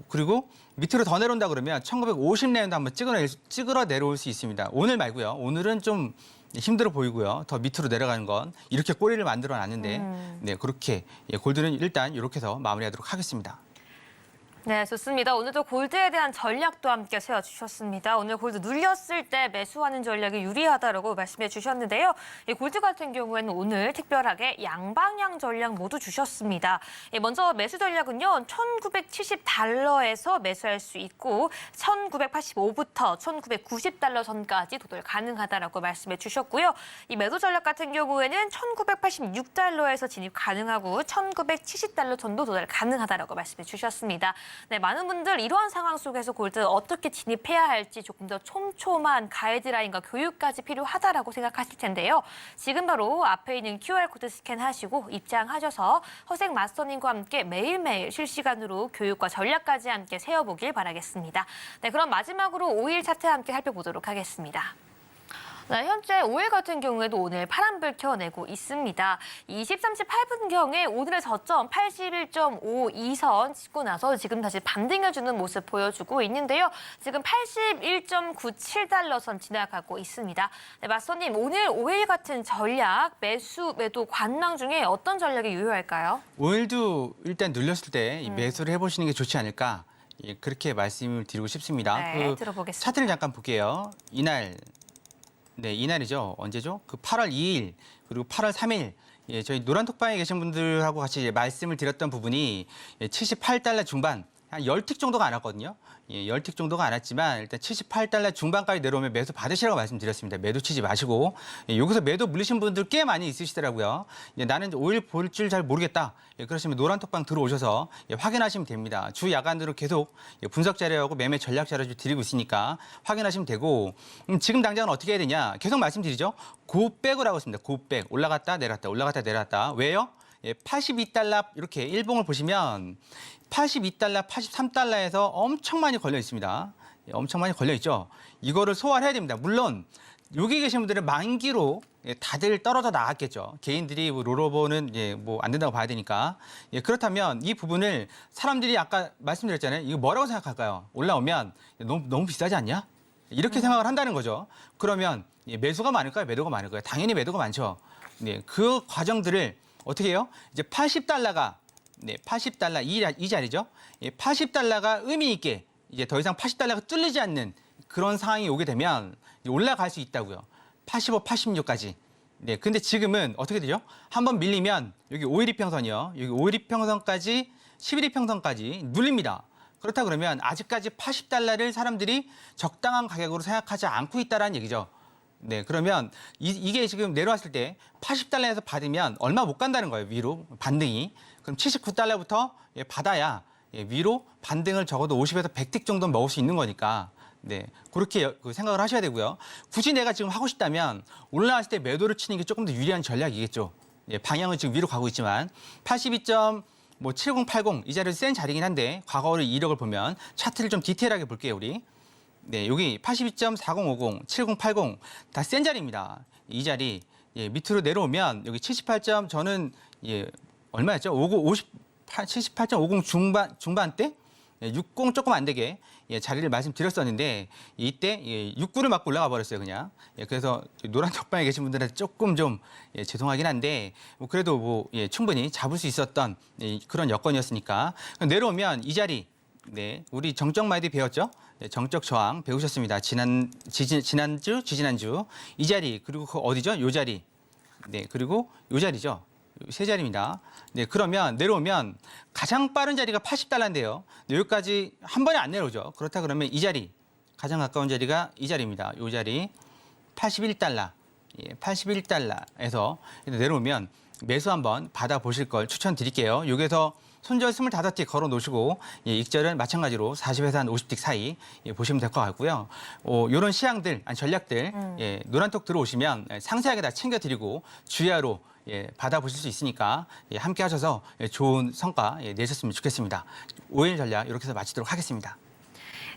그리고 밑으로 더 내려온다 그러면 1950 라인도 한번 찍으러 내려올 수 있습니다. 오늘 말고요. 오늘은 좀 힘들어 보이고요. 더 밑으로 내려가는 건 이렇게 꼬리를 만들어 놨는데 네, 그렇게 골드는 일단 이렇게 해서 마무리하도록 하겠습니다. 네, 좋습니다. 오늘도 골드에 대한 전략도 함께 세워주셨습니다. 오늘 골드 눌렸을 때 매수하는 전략이 유리하다라고 말씀해 주셨는데요. 이 골드 같은 경우에는 오늘 특별하게 양방향 전략 모두 주셨습니다. 먼저 매수 전략은요, 1970달러에서 매수할 수 있고 1985부터 1990달러 선까지 도달 가능하다라고 말씀해 주셨고요. 이 매도 전략 같은 경우에는 1986달러에서 진입 가능하고 1970달러 전도 도달 가능하다라고 말씀해 주셨습니다. 네, 많은 분들 이러한 상황 속에서 골드 어떻게 진입해야 할지 조금 더 촘촘한 가이드라인과 교육까지 필요하다라고 생각하실 텐데요. 지금 바로 앞에 있는 QR코드 스캔하시고 입장하셔서 허생 마스터님과 함께 매일매일 실시간으로 교육과 전략까지 함께 세워보길 바라겠습니다. 네, 그럼 마지막으로 5일 차트 함께 살펴보도록 하겠습니다. 네, 현재 5일 같은 경우에도 오늘 파란불 켜내고 있습니다. 23시 8분경에 오늘의 저점 81.52선 찍고 나서 지금 다시 반등해주는 모습 보여주고 있는데요. 지금 81.97달러 선 지나가고 있습니다. 네, 마스터님, 오늘 5일 같은 전략, 매수, 매도, 관망 중에 어떤 전략이 유효할까요? 오늘도 일단 눌렸을 때 매수를 해보시는 게 좋지 않을까 그렇게 말씀을 드리고 싶습니다. 네, 들어보겠습니다. 차트를 잠깐 볼게요. 이날이죠. 언제죠? 8월 2일 그리고 8월 3일 저희 노란톡방에 계신 분들하고 같이 말씀을 드렸던 부분이 78달러 중반 한 10틱 정도가 안 왔거든요. 10틱 정도가 안 왔지만 일단 78달러 중반까지 내려오면 매수 받으시라고 말씀드렸습니다. 매도 치지 마시고 여기서 매도 물리신 분들 꽤 많이 있으시더라고요. 나는 5일 볼 줄 잘 모르겠다. 그러시면 노란톡방 들어오셔서 확인하시면 됩니다. 주 야간으로 계속 분석 자료하고 매매 전략 자료를 드리고 있으니까 확인하시면 되고 지금 당장은 어떻게 해야 되냐. 계속 말씀드리죠. 고백을 하고 있습니다. 고백. 올라갔다 내려갔다 올라갔다 내려갔다. 왜요? 82달러 이렇게 일봉을 보시면 82달러, 83달러에서 엄청 많이 걸려 있습니다. 엄청 많이 걸려 있죠. 이거를 소화를 해야 됩니다. 물론 여기 계신 분들은 만기로 다들 떨어져 나갔겠죠. 개인들이 롤오버는 안 된다고 봐야 되니까. 그렇다면 이 부분을 사람들이 아까 말씀드렸잖아요. 이거 뭐라고 생각할까요? 올라오면 너무 비싸지 않냐? 이렇게 생각을 한다는 거죠. 그러면 매수가 많을까요? 매도가 많을까요? 당연히 매도가 많죠. 그 과정들을 어떻게 해요? 이제 80달러가 80달러 이 자리죠. 80달러가 의미 있게 이제 더 이상 80달러가 뚫리지 않는 그런 상황이 오게 되면 올라갈 수 있다고요. 85, 86까지. 네, 근데 지금은 어떻게 되죠? 한번 밀리면 여기 5일이평선이요. 여기 5일이평선까지 11일평선까지 눌립니다. 그렇다 그러면 아직까지 80달러를 사람들이 적당한 가격으로 생각하지 않고 있다는 얘기죠. 네, 그러면 이게 지금 내려왔을 때 80달러에서 받으면 얼마 못 간다는 거예요, 위로 반등이. 그럼 79달러부터 받아야 위로 반등을 적어도 50에서 100틱 정도는 먹을 수 있는 거니까. 네, 그렇게 생각을 하셔야 되고요. 굳이 내가 지금 하고 싶다면 올라왔을 때 매도를 치는 게 조금 더 유리한 전략이겠죠. 예, 방향은 지금 위로 가고 있지만 82.7080 이 자리도 센 자리긴 한데 과거의 이력을 보면 차트를 좀 디테일하게 볼게요, 우리. 네, 여기 82.4050, 7080 다 센 자리입니다. 이 자리 밑으로 내려오면 여기 78점 저는 얼마였죠? 78.50 중반대 60 조금 안 되게 자리를 말씀드렸었는데 이때 69를 맞고 올라가 버렸어요, 그냥. 그래서 노란 턱방에 계신 분들한테 조금 좀 죄송하긴 한데 그래도 충분히 잡을 수 있었던 그런 여건이었으니까 내려오면 이 자리 우리 정적 마이드 배웠죠? 정적 저항 배우셨습니다. 지난주, 지지난주 이 자리 그리고 그 어디죠? 요 자리. 그리고 요 자리죠. 세 자리입니다. 네, 그러면 내려오면 가장 빠른 자리가 80달러인데요. 여기까지 한 번에 안 내려오죠. 그렇다 그러면 이 자리, 가장 가까운 자리가 이 자리입니다. 이 자리 81달러, 81달러에서 내려오면 매수 한번 받아보실 걸 추천드릴게요. 여기서 손절 25틱 걸어 놓으시고 익절은 마찬가지로 40에서 한 50틱 사이 보시면 될 것 같고요. 이런 시향들, 전략들 노란톡 들어오시면 상세하게 다 챙겨드리고 주야로 받아보실 수 있으니까 함께 하셔서 좋은 성과 내셨으면 좋겠습니다. 5일 전략 이렇게 해서 마치도록 하겠습니다.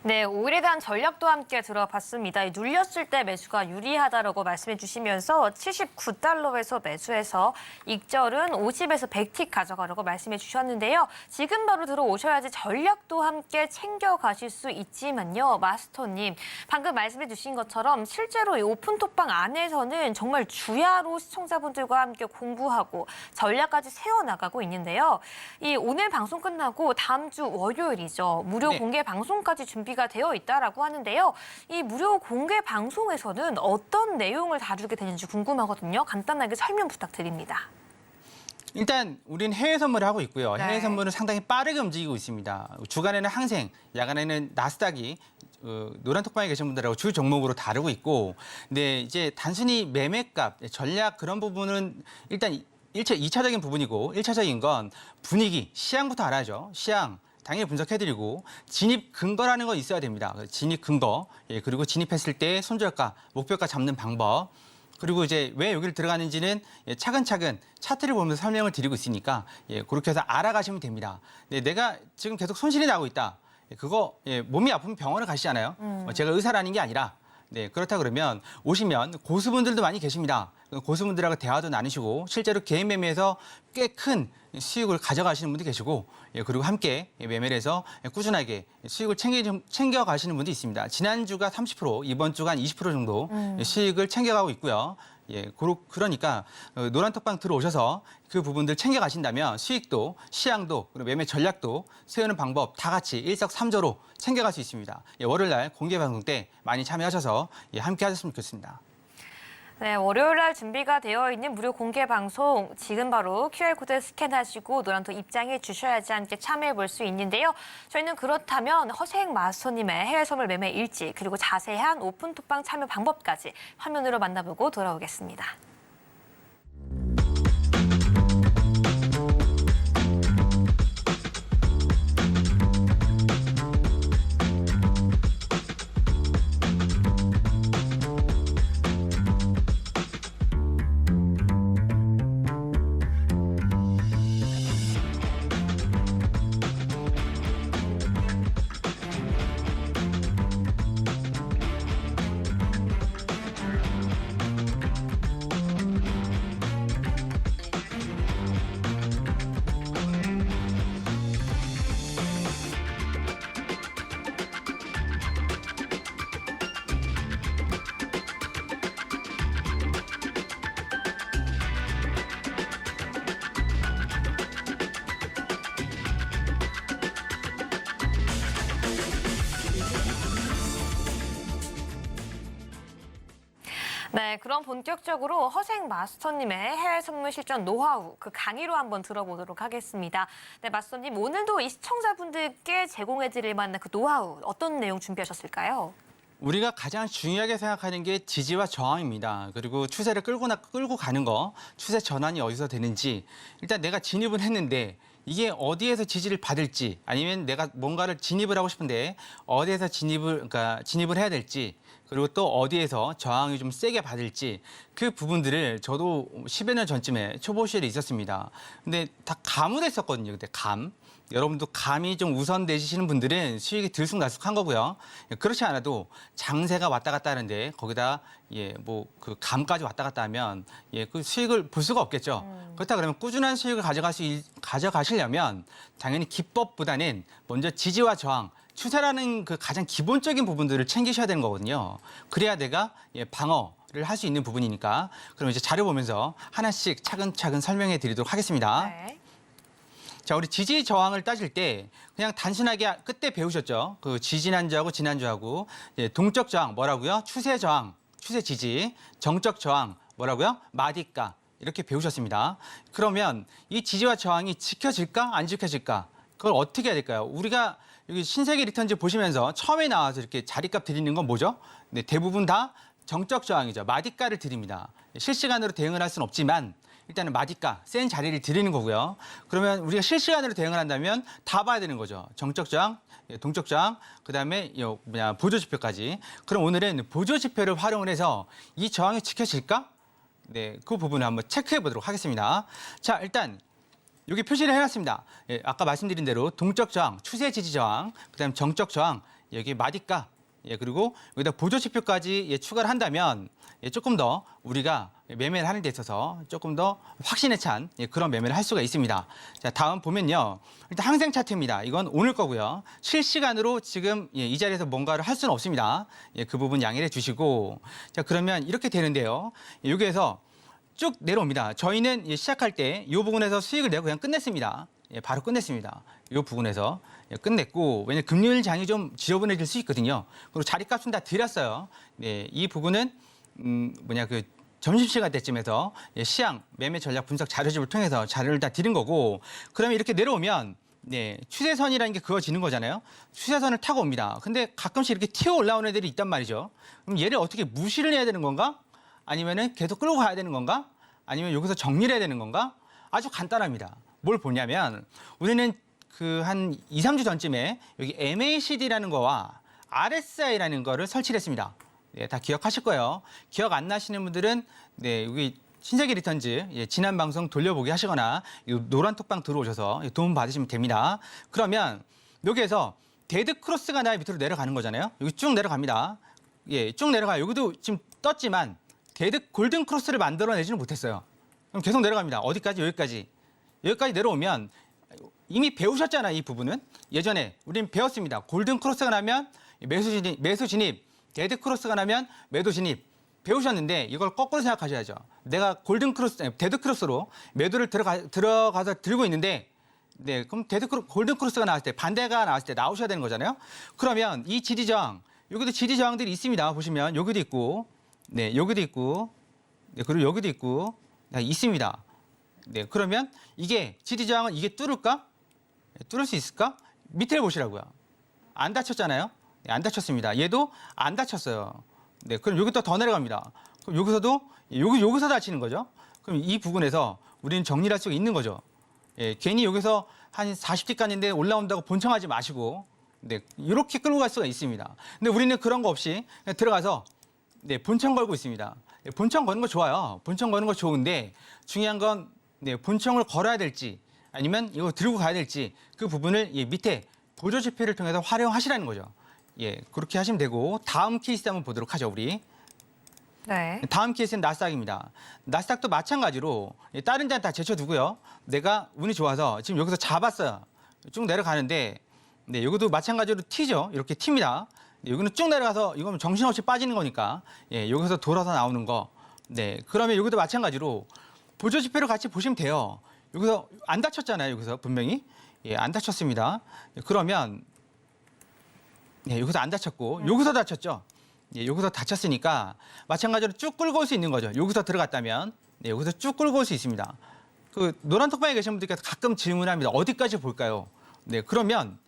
네, 5일에 대한 전략도 함께 들어봤습니다. 눌렸을 때 매수가 유리하다라고 말씀해 주시면서 79달러에서 매수해서 익절은 50에서 100틱 가져가라고 말씀해 주셨는데요. 지금 바로 들어오셔야지 전략도 함께 챙겨가실 수 있지만요. 마스터님, 방금 말씀해 주신 것처럼 실제로 이 오픈톡방 안에서는 정말 주야로 시청자분들과 함께 공부하고 전략까지 세워나가고 있는데요. 이 오늘 방송 끝나고 다음 주 월요일이죠. 무료 공개 방송까지 준비가 되어 있다라고 하는데요. 이 무료 공개 방송에서는 어떤 내용을 다루게 되는지 궁금하거든요. 간단하게 설명 부탁드립니다. 일단 우리는 해외 선물을 하고 있고요. 네. 해외 선물은 상당히 빠르게 움직이고 있습니다. 주간에는 항생, 야간에는 나스닥이 노란 톡방에 계신 분들하고 주 종목으로 다루고 있고, 근데 이제 단순히 매매값, 전략 그런 부분은 일단 2차적인 부분이고 1차적인 건 분위기, 시향부터 알아야죠. 시향. 당연히 분석해드리고 진입 근거라는 거 있어야 됩니다. 진입 근거, 그리고 진입했을 때 손절가, 목표가 잡는 방법, 그리고 이제 왜 여기를 들어가는지는 차근차근 차트를 보면서 설명을 드리고 있으니까 그렇게 해서 알아가시면 됩니다. 내가 지금 계속 손실이 나고 있다. 그거 몸이 아프면 병원을 가시잖아요. 제가 의사라는 게 아니라 그렇다 그러면 오시면 고수분들도 많이 계십니다. 고수분들하고 대화도 나누시고 실제로 개인 매매에서 꽤 큰 수익을 가져가시는 분도 계시고 그리고 함께 매매를 해서 꾸준하게 수익을 챙겨가시는 분도 있습니다. 지난주가 30%, 이번 주가 한 20% 정도 수익을 챙겨가고 있고요. 그러니까 노란톡방 들어오셔서 그 부분들 챙겨가신다면 수익도, 시향도, 그리고 매매 전략도 세우는 방법 다 같이 일석삼조로 챙겨갈 수 있습니다. 월요일 날 공개 방송 때 많이 참여하셔서 함께 하셨으면 좋겠습니다. 네, 월요일 날 준비가 되어 있는 무료 공개 방송 지금 바로 QR코드 스캔하시고 노란톡 입장해 주셔야지 함께 참여해 볼 수 있는데요. 저희는 그렇다면 허생 마스터님의 해외 선물 매매 일지 그리고 자세한 오픈톡방 참여 방법까지 화면으로 만나보고 돌아오겠습니다. 네, 그럼 본격적으로 허생 마스터님의 해외 선물 실전 노하우 그 강의로 한번 들어보도록 하겠습니다. 네, 마스터님 오늘도 이 시청자분들께 제공해드릴 만한 그 노하우 어떤 내용 준비하셨을까요? 우리가 가장 중요하게 생각하는 게 지지와 저항입니다. 그리고 추세를 끌고 가는 거, 추세 전환이 어디서 되는지 일단 내가 진입을 했는데 이게 어디에서 지지를 받을지 아니면 내가 뭔가를 진입을 하고 싶은데 어디에서 진입을 해야 될지 그리고 또 어디에서 저항이 좀 세게 받을지 그 부분들을 저도 10여 년 전쯤에 초보 시절에 있었습니다. 근데 다 감으로 했었거든요. 그때 감. 여러분도 감이 좀 우선되시는 분들은 수익이 들쑥날쑥한 거고요. 그렇지 않아도 장세가 왔다 갔다 하는데 거기다 뭐 그 감까지 왔다 갔다 하면 그 수익을 볼 수가 없겠죠. 그렇다 그러면 꾸준한 수익을 가져가시려면 당연히 기법보다는 먼저 지지와 저항, 추세라는 그 가장 기본적인 부분들을 챙기셔야 되는 거거든요. 그래야 내가 방어를 할 수 있는 부분이니까. 그럼 이제 자료 보면서 하나씩 차근차근 설명해 드리도록 하겠습니다. 네. 자, 우리 지지 저항을 따질 때 그냥 단순하게 그때 배우셨죠. 그 지지난주하고 지난주하고 동적 저항 뭐라고요? 추세 저항, 추세 지지, 정적 저항 뭐라고요? 마디가 이렇게 배우셨습니다. 그러면 이 지지와 저항이 지켜질까 안 지켜질까? 그걸 어떻게 해야 될까요? 우리가 여기 신세계 리턴즈 보시면서 처음에 나와서 이렇게 자리값 드리는 건 뭐죠? 네, 대부분 다 정적 저항이죠. 마디가를 드립니다. 실시간으로 대응을 할 수는 없지만 일단은 마디가, 센 자리를 드리는 거고요. 그러면 우리가 실시간으로 대응을 한다면 다 봐야 되는 거죠. 정적 저항, 동적 저항, 그다음에 보조 지표까지. 그럼 오늘은 보조 지표를 활용을 해서 이 저항이 지켜질까? 네, 그 부분을 한번 체크해 보도록 하겠습니다. 자, 일단 여기 표시를 해놨습니다. 아까 말씀드린 대로 동적 저항, 추세 지지 저항, 그다음 정적 저항, 여기 마디가, 그리고 여기다 보조 지표까지 추가를 한다면 조금 더 우리가 매매를 하는 데 있어서 조금 더 확신에 찬 그런 매매를 할 수가 있습니다. 자, 다음 보면요. 일단 항생 차트입니다. 이건 오늘 거고요. 실시간으로 지금 이 자리에서 뭔가를 할 수는 없습니다. 그 부분 양해해 주시고. 자, 그러면 이렇게 되는데요. 여기에서 쭉 내려옵니다. 저희는 시작할 때 이 부분에서 수익을 내고 그냥 끝냈습니다. 바로 끝냈습니다. 이 부분에서 끝냈고, 왜냐면 금요일 장이 좀 지저분해질 수 있거든요. 그리고 자리값은 다 드렸어요. 네, 이 부분은 점심시간 때쯤에서 시향, 매매 전략 분석 자료집을 통해서 자료를 다 드린 거고, 그러면 이렇게 내려오면 추세선이라는 게 그어지는 거잖아요. 추세선을 타고 옵니다. 근데 가끔씩 이렇게 튀어 올라오는 애들이 있단 말이죠. 그럼 얘를 어떻게 무시를 해야 되는 건가? 아니면은 계속 끌고 가야 되는 건가? 아니면 여기서 정리를 해야 되는 건가? 아주 간단합니다. 뭘 보냐면 우리는 그 한 2, 3주 전쯤에 여기 MACD라는 거와 RSI라는 거를 설치를 했습니다. 네, 다 기억하실 거예요. 기억 안 나시는 분들은 여기 신세계 리턴즈 지난 방송 돌려보기 하시거나 이 노란 톡방 들어오셔서 도움 받으시면 됩니다. 그러면 여기에서 데드 크로스가 나의 밑으로 내려가는 거잖아요. 여기 쭉 내려갑니다. 쭉 내려가요. 여기도 지금 떴지만 데드 골든 크로스를 만들어내지는 못했어요. 그럼 계속 내려갑니다. 어디까지? 여기까지. 여기까지 내려오면 이미 배우셨잖아요. 이 부분은. 예전에 우리는 배웠습니다. 골든 크로스가 나면 매수 진입, 데드 크로스가 나면 매도 진입. 배우셨는데 이걸 거꾸로 생각하셔야죠. 내가 데드 크로스로 매도를 들어가서 들고 있는데 그럼 골든 크로스가 나왔을 때, 반대가 나왔을 때 나오셔야 되는 거잖아요. 그러면 이 지지 저항, 여기도 지지 저항들이 있습니다. 보시면 여기도 있고, 여기도 있고, 그리고 여기도 있고, 있습니다. 그러면 이게 지지 저항은 이게 뚫을까? 뚫을 수 있을까? 밑에 보시라고요. 안 닫혔잖아요. 안 닫혔습니다. 얘도 안 닫혔어요. 그럼 여기도 더 내려갑니다. 그럼 여기서 닫히는 거죠. 그럼 이 부분에서 우리는 정리를 할 수가 있는 거죠. 괜히 여기서 한 40뒷간인데 올라온다고 본청하지 마시고, 이렇게 끌고 갈 수가 있습니다. 근데 우리는 그런 거 없이 그냥 들어가서 본청 걸고 있습니다. 본청 거는 거 좋아요. 본청 거는 거 좋은데 중요한 건 본청을 걸어야 될지 아니면 이거 들고 가야 될지 그 부분을 밑에 보조 지표를 통해서 활용하시라는 거죠. 그렇게 하시면 되고, 다음 케이스 한번 보도록 하죠, 우리. 네. 다음 케이스는 나스닥입니다. 나스닥도 마찬가지로 다른 데는 다 제쳐두고요. 내가 운이 좋아서 지금 여기서 잡았어요. 쭉 내려가는데, 여기도 마찬가지로 튀죠. 이렇게 튑니다. 여기는 쭉 내려가서 이거는 정신없이 빠지는 거니까, 여기서 돌아서 나오는 거. 그러면 여기도 마찬가지로 보조 지표를 같이 보시면 돼요. 여기서 안 다쳤잖아요. 여기서 분명히 안 다쳤습니다. 그러면 여기서 안 다쳤고 여기서 다쳤죠. 예, 여기서 다쳤으니까 마찬가지로 쭉 끌고 올 수 있는 거죠. 여기서 들어갔다면 여기서 쭉 끌고 올 수 있습니다. 그 노란 톡방에 계신 분들께서 가끔 질문합니다. 어디까지 볼까요? 네, 그러면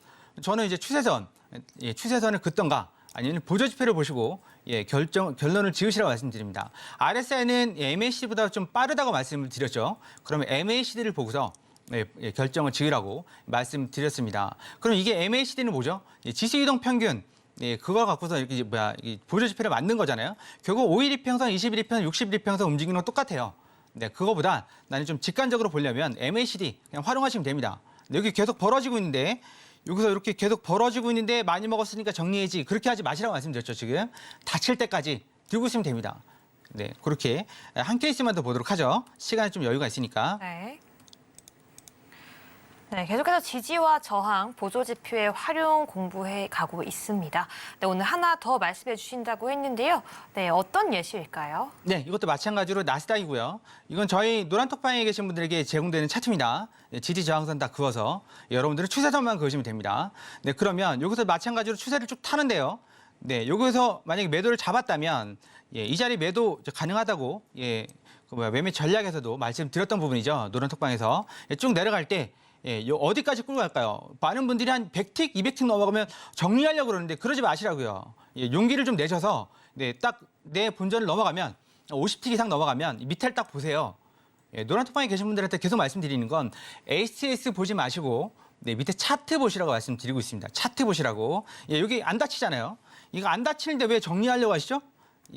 저는 이제 추세선을 긋던가 아니면 보조지표를 보시고 결론을 지으시라고 말씀드립니다. RSI는 MACD보다 좀 빠르다고 말씀을 드렸죠. 그러면 MACD를 보고서 결정을 지으라고 말씀드렸습니다. 그럼 이게 MACD는 뭐죠? 지수이동 평균. 그걸 갖고서 이렇게 보조지표를 만든 거잖아요. 결국 5일 이평선, 20일 이평선, 60일 이평선 움직이는 건 똑같아요. 네, 그거보다 나는 좀 직관적으로 보려면 MACD 그냥 활용하시면 됩니다. 여기 계속 벌어지고 있는데 여기서 이렇게 계속 벌어지고 있는데 많이 먹었으니까 정리해지 그렇게 하지 마시라고 말씀드렸죠. 지금 다칠 때까지 들고 있으면 됩니다. 네, 그렇게 한 케이스만 더 보도록 하죠. 시간이 좀 여유가 있으니까. 네. 네, 계속해서 지지와 저항, 보조지표의 활용 공부해 가고 있습니다. 네, 오늘 하나 더 말씀해 주신다고 했는데요. 네, 어떤 예시일까요? 네, 이것도 마찬가지로 나스닥이고요. 이건 저희 노란톡방에 계신 분들에게 제공되는 차트입니다. 네, 지지 저항선 다 그어서 여러분들은 추세선만 그으시면 됩니다. 네, 그러면 여기서 마찬가지로 추세를 쭉 타는데요. 네, 여기서 만약에 매도를 잡았다면 이 자리 매도 가능하다고 매매 전략에서도 말씀드렸던 부분이죠. 노란톡방에서 쭉 내려갈 때 어디까지 끌고 갈까요? 많은 분들이 한 100틱, 200틱 넘어가면 정리하려고 그러는데 그러지 마시라고요. 용기를 좀 내셔서 딱 내 본전을 넘어가면 50틱 이상 넘어가면 밑에를 딱 보세요. 노란톡방에 계신 분들한테 계속 말씀드리는 건 HTS 보지 마시고 밑에 차트 보시라고 말씀드리고 있습니다. 차트 보시라고. 여기 안 다치잖아요. 이거 안 다치는데 왜 정리하려고 하시죠?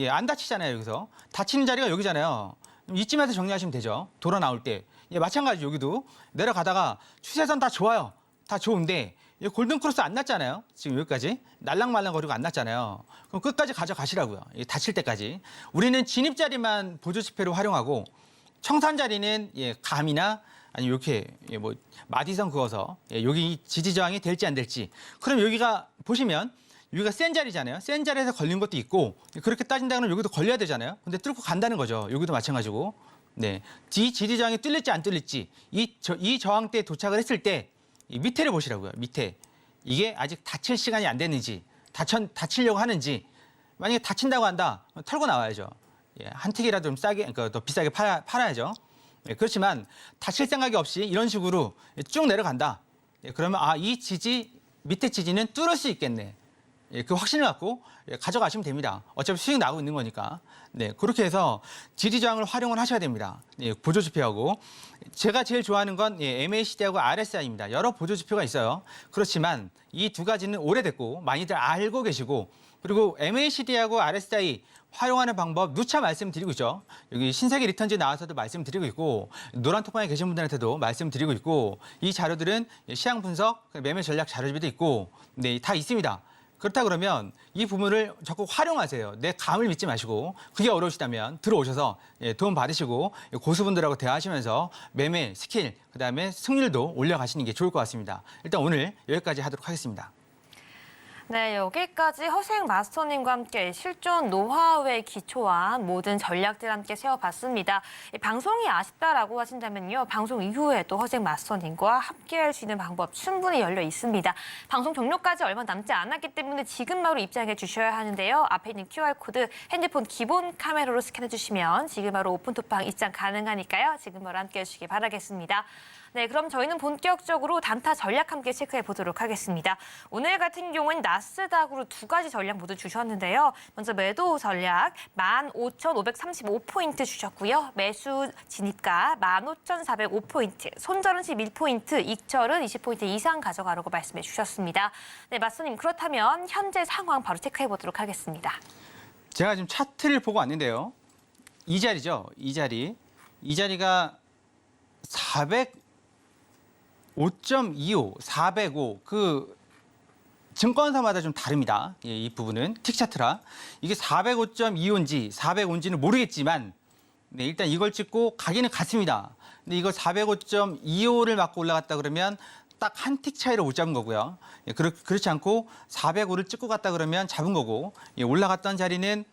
안 다치잖아요, 여기서. 다치는 자리가 여기잖아요. 이쯤에서 정리하시면 되죠. 돌아 나올 때. 마찬가지 여기도 내려가다가 추세선 다 좋아요. 다 좋은데 골든크로스 안 났잖아요. 지금 여기까지 날랑말랑거리고 안 났잖아요. 그럼 끝까지 가져가시라고요. 다칠 때까지. 우리는 진입자리만 보조지표로 활용하고 청산자리는 감이나 아니면 이렇게 마디선 그어서 여기 지지저항이 될지 안 될지. 그럼 여기가 보시면 여기가 센 자리잖아요. 센 자리에서 걸린 것도 있고 그렇게 따진다면 여기도 걸려야 되잖아요. 근데 뚫고 간다는 거죠. 여기도 마찬가지고. 네, 지지저항이 뚫릴지 안 뚫릴지 이 저항대에 도착을 했을 때 이 밑에를 보시라고요. 밑에 이게 아직 다칠 시간이 안 됐는지 다치려고 하는지 만약에 다친다고 한다 털고 나와야죠. 한 틱이라도 좀 싸게 그러니까 더 비싸게 팔아야죠. 그렇지만 다칠 생각이 없이 이런 식으로 쭉 내려간다. 그러면 이 밑에 지지는 뚫을 수 있겠네. 그 확신을 갖고 가져가시면 됩니다. 어차피 수익 나고 있는 거니까. 네, 그렇게 해서 지지저항을 활용을 하셔야 됩니다. 보조지표하고. 제가 제일 좋아하는 건 MACD하고 RSI입니다. 여러 보조지표가 있어요. 그렇지만 이 두 가지는 오래됐고 많이들 알고 계시고 그리고 MACD하고 RSI 활용하는 방법 누차 말씀드리고 있죠. 여기 신세계 리턴즈 나와서도 말씀드리고 있고 노란톡방에 계신 분들한테도 말씀드리고 있고 이 자료들은 시장 분석, 매매 전략 자료집에도 있고 다 있습니다. 그렇다 그러면 이 부분을 적극 활용하세요. 내 감을 믿지 마시고 그게 어려우시다면 들어오셔서 도움 받으시고 고수분들하고 대화하시면서 매매 스킬 그다음에 승률도 올려가시는 게 좋을 것 같습니다. 일단 오늘 여기까지 하도록 하겠습니다. 네, 여기까지 허생 마스터님과 함께 실존 노하우에 기초한 모든 전략들 함께 세워봤습니다. 방송이 아쉽다라고 하신다면요. 방송 이후에 또 허생 마스터님과 함께할 수 있는 방법 충분히 열려 있습니다. 방송 종료까지 얼마 남지 않았기 때문에 지금 바로 입장해 주셔야 하는데요. 앞에 있는 QR코드 핸드폰 기본 카메라로 스캔해 주시면 지금 바로 오픈톡방 입장 가능하니까요. 지금 바로 함께해 주시기 바라겠습니다. 네, 그럼 저희는 본격적으로 단타 전략 함께 체크해 보도록 하겠습니다. 오늘 같은 경우는 나스닥으로 두 가지 전략 모두 주셨는데요. 먼저 매도 전략 15,535포인트 주셨고요. 매수 진입가 15,405포인트, 손절은 11포인트, 익절은 20포인트 이상 가져가라고 말씀해 주셨습니다. 네, 마스터님 그렇다면 현재 상황 바로 체크해 보도록 하겠습니다. 제가 지금 차트를 보고 왔는데요. 이 자리죠. 이 자리가 5.25, 405, 그 증권사마다 좀 다릅니다. 이 부분은 틱 차트라. 이게 405.25인지 405인지는 모르겠지만 일단 이걸 찍고 가기는 같습니다. 근데 이거 405.25를 맞고 올라갔다 그러면 딱 한 틱 차이로 못 잡은 거고요. 그렇지 않고 405를 찍고 갔다 그러면 잡은 거고 올라갔던 자리는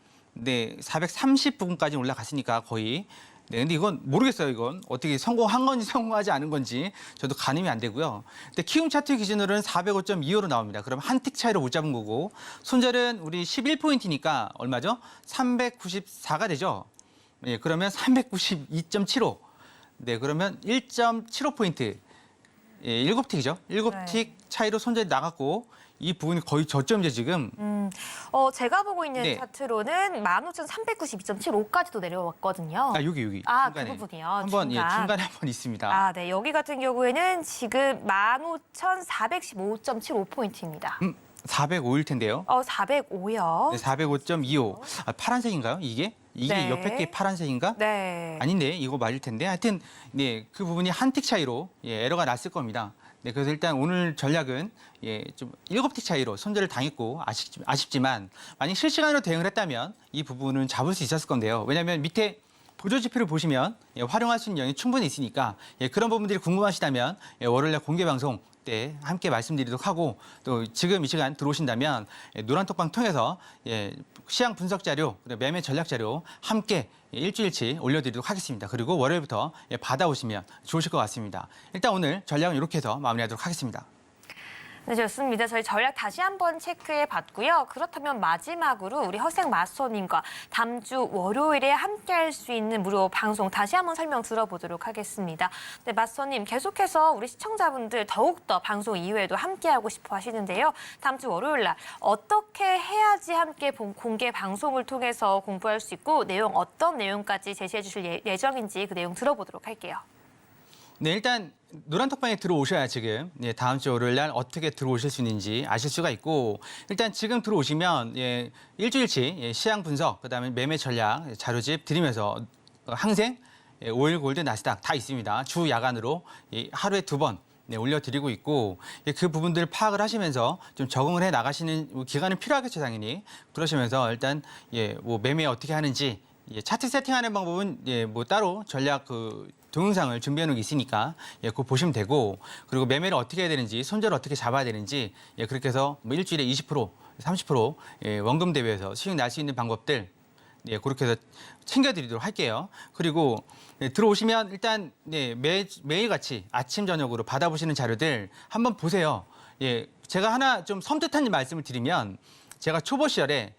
430 부근까지 올라갔으니까 거의 네, 근데 이건 모르겠어요. 이건 어떻게 성공한 건지 성공하지 않은 건지 저도 가늠이 안 되고요. 근데 키움 차트 기준으로는 405.25로 나옵니다. 그럼 한 틱 차이로 못 잡은 거고 손절은 우리 11포인트니까 얼마죠? 394가 되죠. 예, 그러면 392.75. 네, 그러면 1.75포인트. 예, 7틱이죠. 7틱 차이로 손절이 나갔고 이 부분이 거의 저점이죠, 지금. 제가 보고 있는 네. 차트로는 15,392.75까지도 내려왔거든요. 아, 여기. 아, 중간에. 그 부분이요. 한번 예, 중간. 중간에 한 번 있습니다. 아, 네. 여기 같은 경우에는 지금 15,415.75포인트입니다. 405일 텐데요. 405요. 네, 405.25. 아, 파란색인가요? 이게 네. 옆에 게 파란색인가? 네. 아닌데 이거 맞을 텐데. 하여튼 네, 그 부분이 한 틱 차이로 예, 에러가 났을 겁니다. 네, 그래서 일단 오늘 전략은 예, 좀 7틱 차이로 손절을 당했고 아쉽지만 만약 실시간으로 대응을 했다면 이 부분은 잡을 수 있었을 건데요. 왜냐하면 밑에 보조 지표를 보시면 예, 활용할 수 있는 양이 충분히 있으니까 예, 그런 부분들이 궁금하시다면 예, 월요일날 공개 방송 때 함께 말씀드리도록 하고 또 지금 이 시간 들어오신다면 예, 노란톡방 통해서 예, 시장 분석 자료, 그리고 매매 전략 자료 함께 예, 일주일치 올려드리도록 하겠습니다. 그리고 월요일부터 예, 받아오시면 좋으실 것 같습니다. 일단 오늘 전략은 이렇게 해서 마무리하도록 하겠습니다. 네, 좋습니다. 저희 전략 다시 한번 체크해 봤고요. 그렇다면 마지막으로 우리 허생 마스터님과 다음 주 월요일에 함께 할 수 있는 무료 방송 다시 한번 설명 들어보도록 하겠습니다. 네, 마스터님 계속해서 우리 시청자분들 더욱더 방송 이후에도 함께 하고 싶어 하시는데요. 다음 주 월요일 날 어떻게 해야지 함께 공개 방송을 통해서 공부할 수 있고 어떤 내용까지 제시해 주실 예정인지 그 내용 들어보도록 할게요. 네, 일단 노란톡방에 들어오셔야 지금 예, 다음 주 월요일 날 어떻게 들어오실 수 있는지 아실 수가 있고 일단 지금 들어오시면 예, 일주일치 예, 시장 분석, 그다음에 매매 전략 자료집 드리면서 항생, 예, 오일 골드 나스닥 다 있습니다. 주 야간으로 예, 하루에 2번 네, 올려드리고 있고 예, 그 부분들 파악을 하시면서 좀 적응을 해 나가시는 기간은 필요하겠죠, 당연히. 그러시면서 일단 예, 뭐 매매 어떻게 하는지 예, 차트 세팅하는 방법은 예, 뭐 따로 전략 동영상을 준비해 놓은 게 있으니까 예, 그거 보시면 되고 그리고 매매를 어떻게 해야 되는지 손절을 어떻게 잡아야 되는지 예, 그렇게 해서 뭐 일주일에 20%, 30% 예, 원금 대비해서 수익 날 수 있는 방법들 예, 그렇게 해서 챙겨드리도록 할게요. 그리고 예, 들어오시면 일단 예, 매일같이 아침 저녁으로 받아보시는 자료들 한번 보세요. 예, 제가 하나 좀 섬뜩한 말씀을 드리면 제가 초보 시절에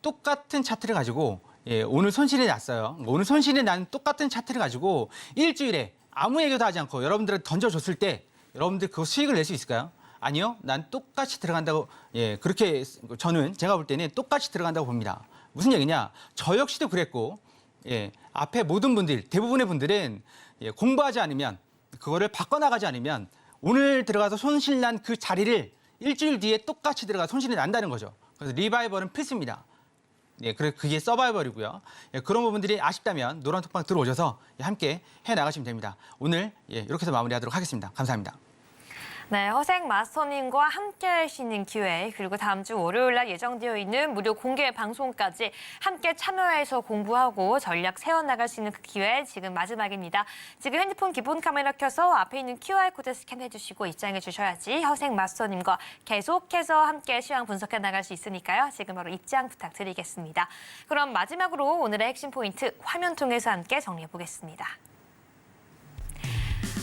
똑같은 차트를 가지고 예, 오늘 손실이 났어요. 오늘 손실이 난 똑같은 차트를 가지고 일주일에 아무 얘기도 하지 않고 여러분들한테 던져줬을 때 여러분들 그 수익을 낼 수 있을까요? 아니요. 난 똑같이 들어간다고 예, 그렇게 저는 제가 볼 때는 똑같이 들어간다고 봅니다. 무슨 얘기냐? 저 역시도 그랬고 예, 앞에 모든 분들 대부분의 분들은 예, 공부하지 않으면 그거를 바꿔나가지 않으면 오늘 들어가서 손실 난 그 자리를 일주일 뒤에 똑같이 들어가 손실이 난다는 거죠. 그래서 리바이벌은 필수입니다. 예, 그게 서바이벌이고요. 예, 그런 부분들이 아쉽다면 노란톡방 들어오셔서 예, 함께 해 나가시면 됩니다. 오늘 예, 이렇게 해서 마무리하도록 하겠습니다. 감사합니다. 네, 허생 마스터님과 함께 할 수 있는 기회, 그리고 다음 주 월요일 날 예정되어 있는 무료 공개 방송까지 함께 참여해서 공부하고 전략 세워나갈 수 있는 그 기회 지금 마지막입니다. 지금 핸드폰 기본 카메라 켜서 앞에 있는 QR코드 스캔해 주시고 입장해 주셔야지 허생 마스터님과 계속해서 함께 시황 분석해 나갈 수 있으니까요. 지금 바로 입장 부탁드리겠습니다. 그럼 마지막으로 오늘의 핵심 포인트 화면 통해서 함께 정리해 보겠습니다.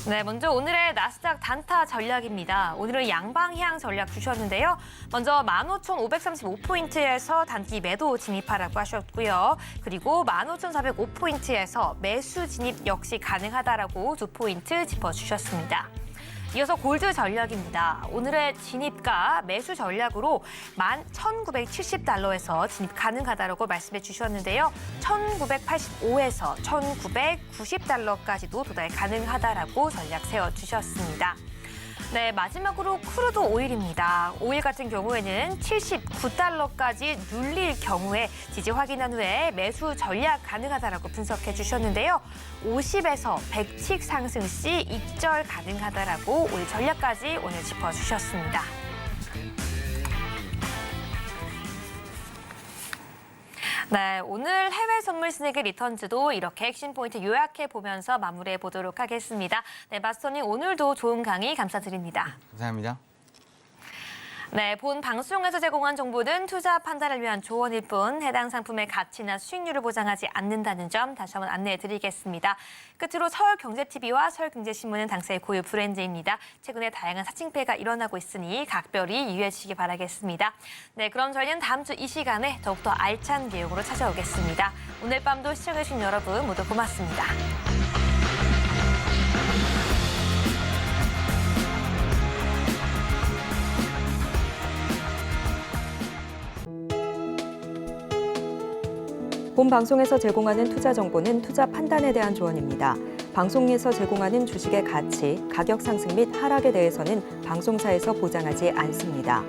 네, 먼저 오늘의 나스닥 단타 전략입니다. 오늘은 양방향 전략 주셨는데요. 먼저 15,535포인트에서 단기 매도 진입하라고 하셨고요. 그리고 15,405포인트에서 매수 진입 역시 가능하다라고 2포인트 짚어주셨습니다. 이어서 골드 전략입니다. 오늘의 진입가 매수 전략으로 11,970달러에서 진입 가능하다라고 말씀해 주셨는데요. 1,985에서 1,990달러까지도 도달 가능하다라고 전략 세워주셨습니다. 네, 마지막으로 크루드 오일입니다. 오일 같은 경우에는 79달러까지 눌릴 경우에 지지 확인한 후에 매수 전략 가능하다라고 분석해 주셨는데요. 50에서 100칙 상승 시 익절 가능하다라고 오일 전략까지 오늘 짚어주셨습니다. 네, 오늘 해외 선물 스낵의 리턴즈도 이렇게 핵심 포인트 요약해 보면서 마무리해 보도록 하겠습니다. 네, 마스터님 오늘도 좋은 강의 감사드립니다. 감사합니다. 네, 본 방송에서 제공한 정보는 투자 판단을 위한 조언일 뿐 해당 상품의 가치나 수익률을 보장하지 않는다는 점 다시 한번 안내해 드리겠습니다. 끝으로 서울경제TV와 서울경제신문은 당사의 고유 브랜드입니다. 최근에 다양한 사칭패가 일어나고 있으니 각별히 유의해 주시기 바라겠습니다. 네, 그럼 저희는 다음 주 이 시간에 더욱더 알찬 내용으로 찾아오겠습니다. 오늘 밤도 시청해 주신 여러분 모두 고맙습니다. 본 방송에서 제공하는 투자 정보는 투자 판단에 대한 조언입니다. 방송에서 제공하는 주식의 가치, 가격 상승 및 하락에 대해서는 방송사에서 보장하지 않습니다.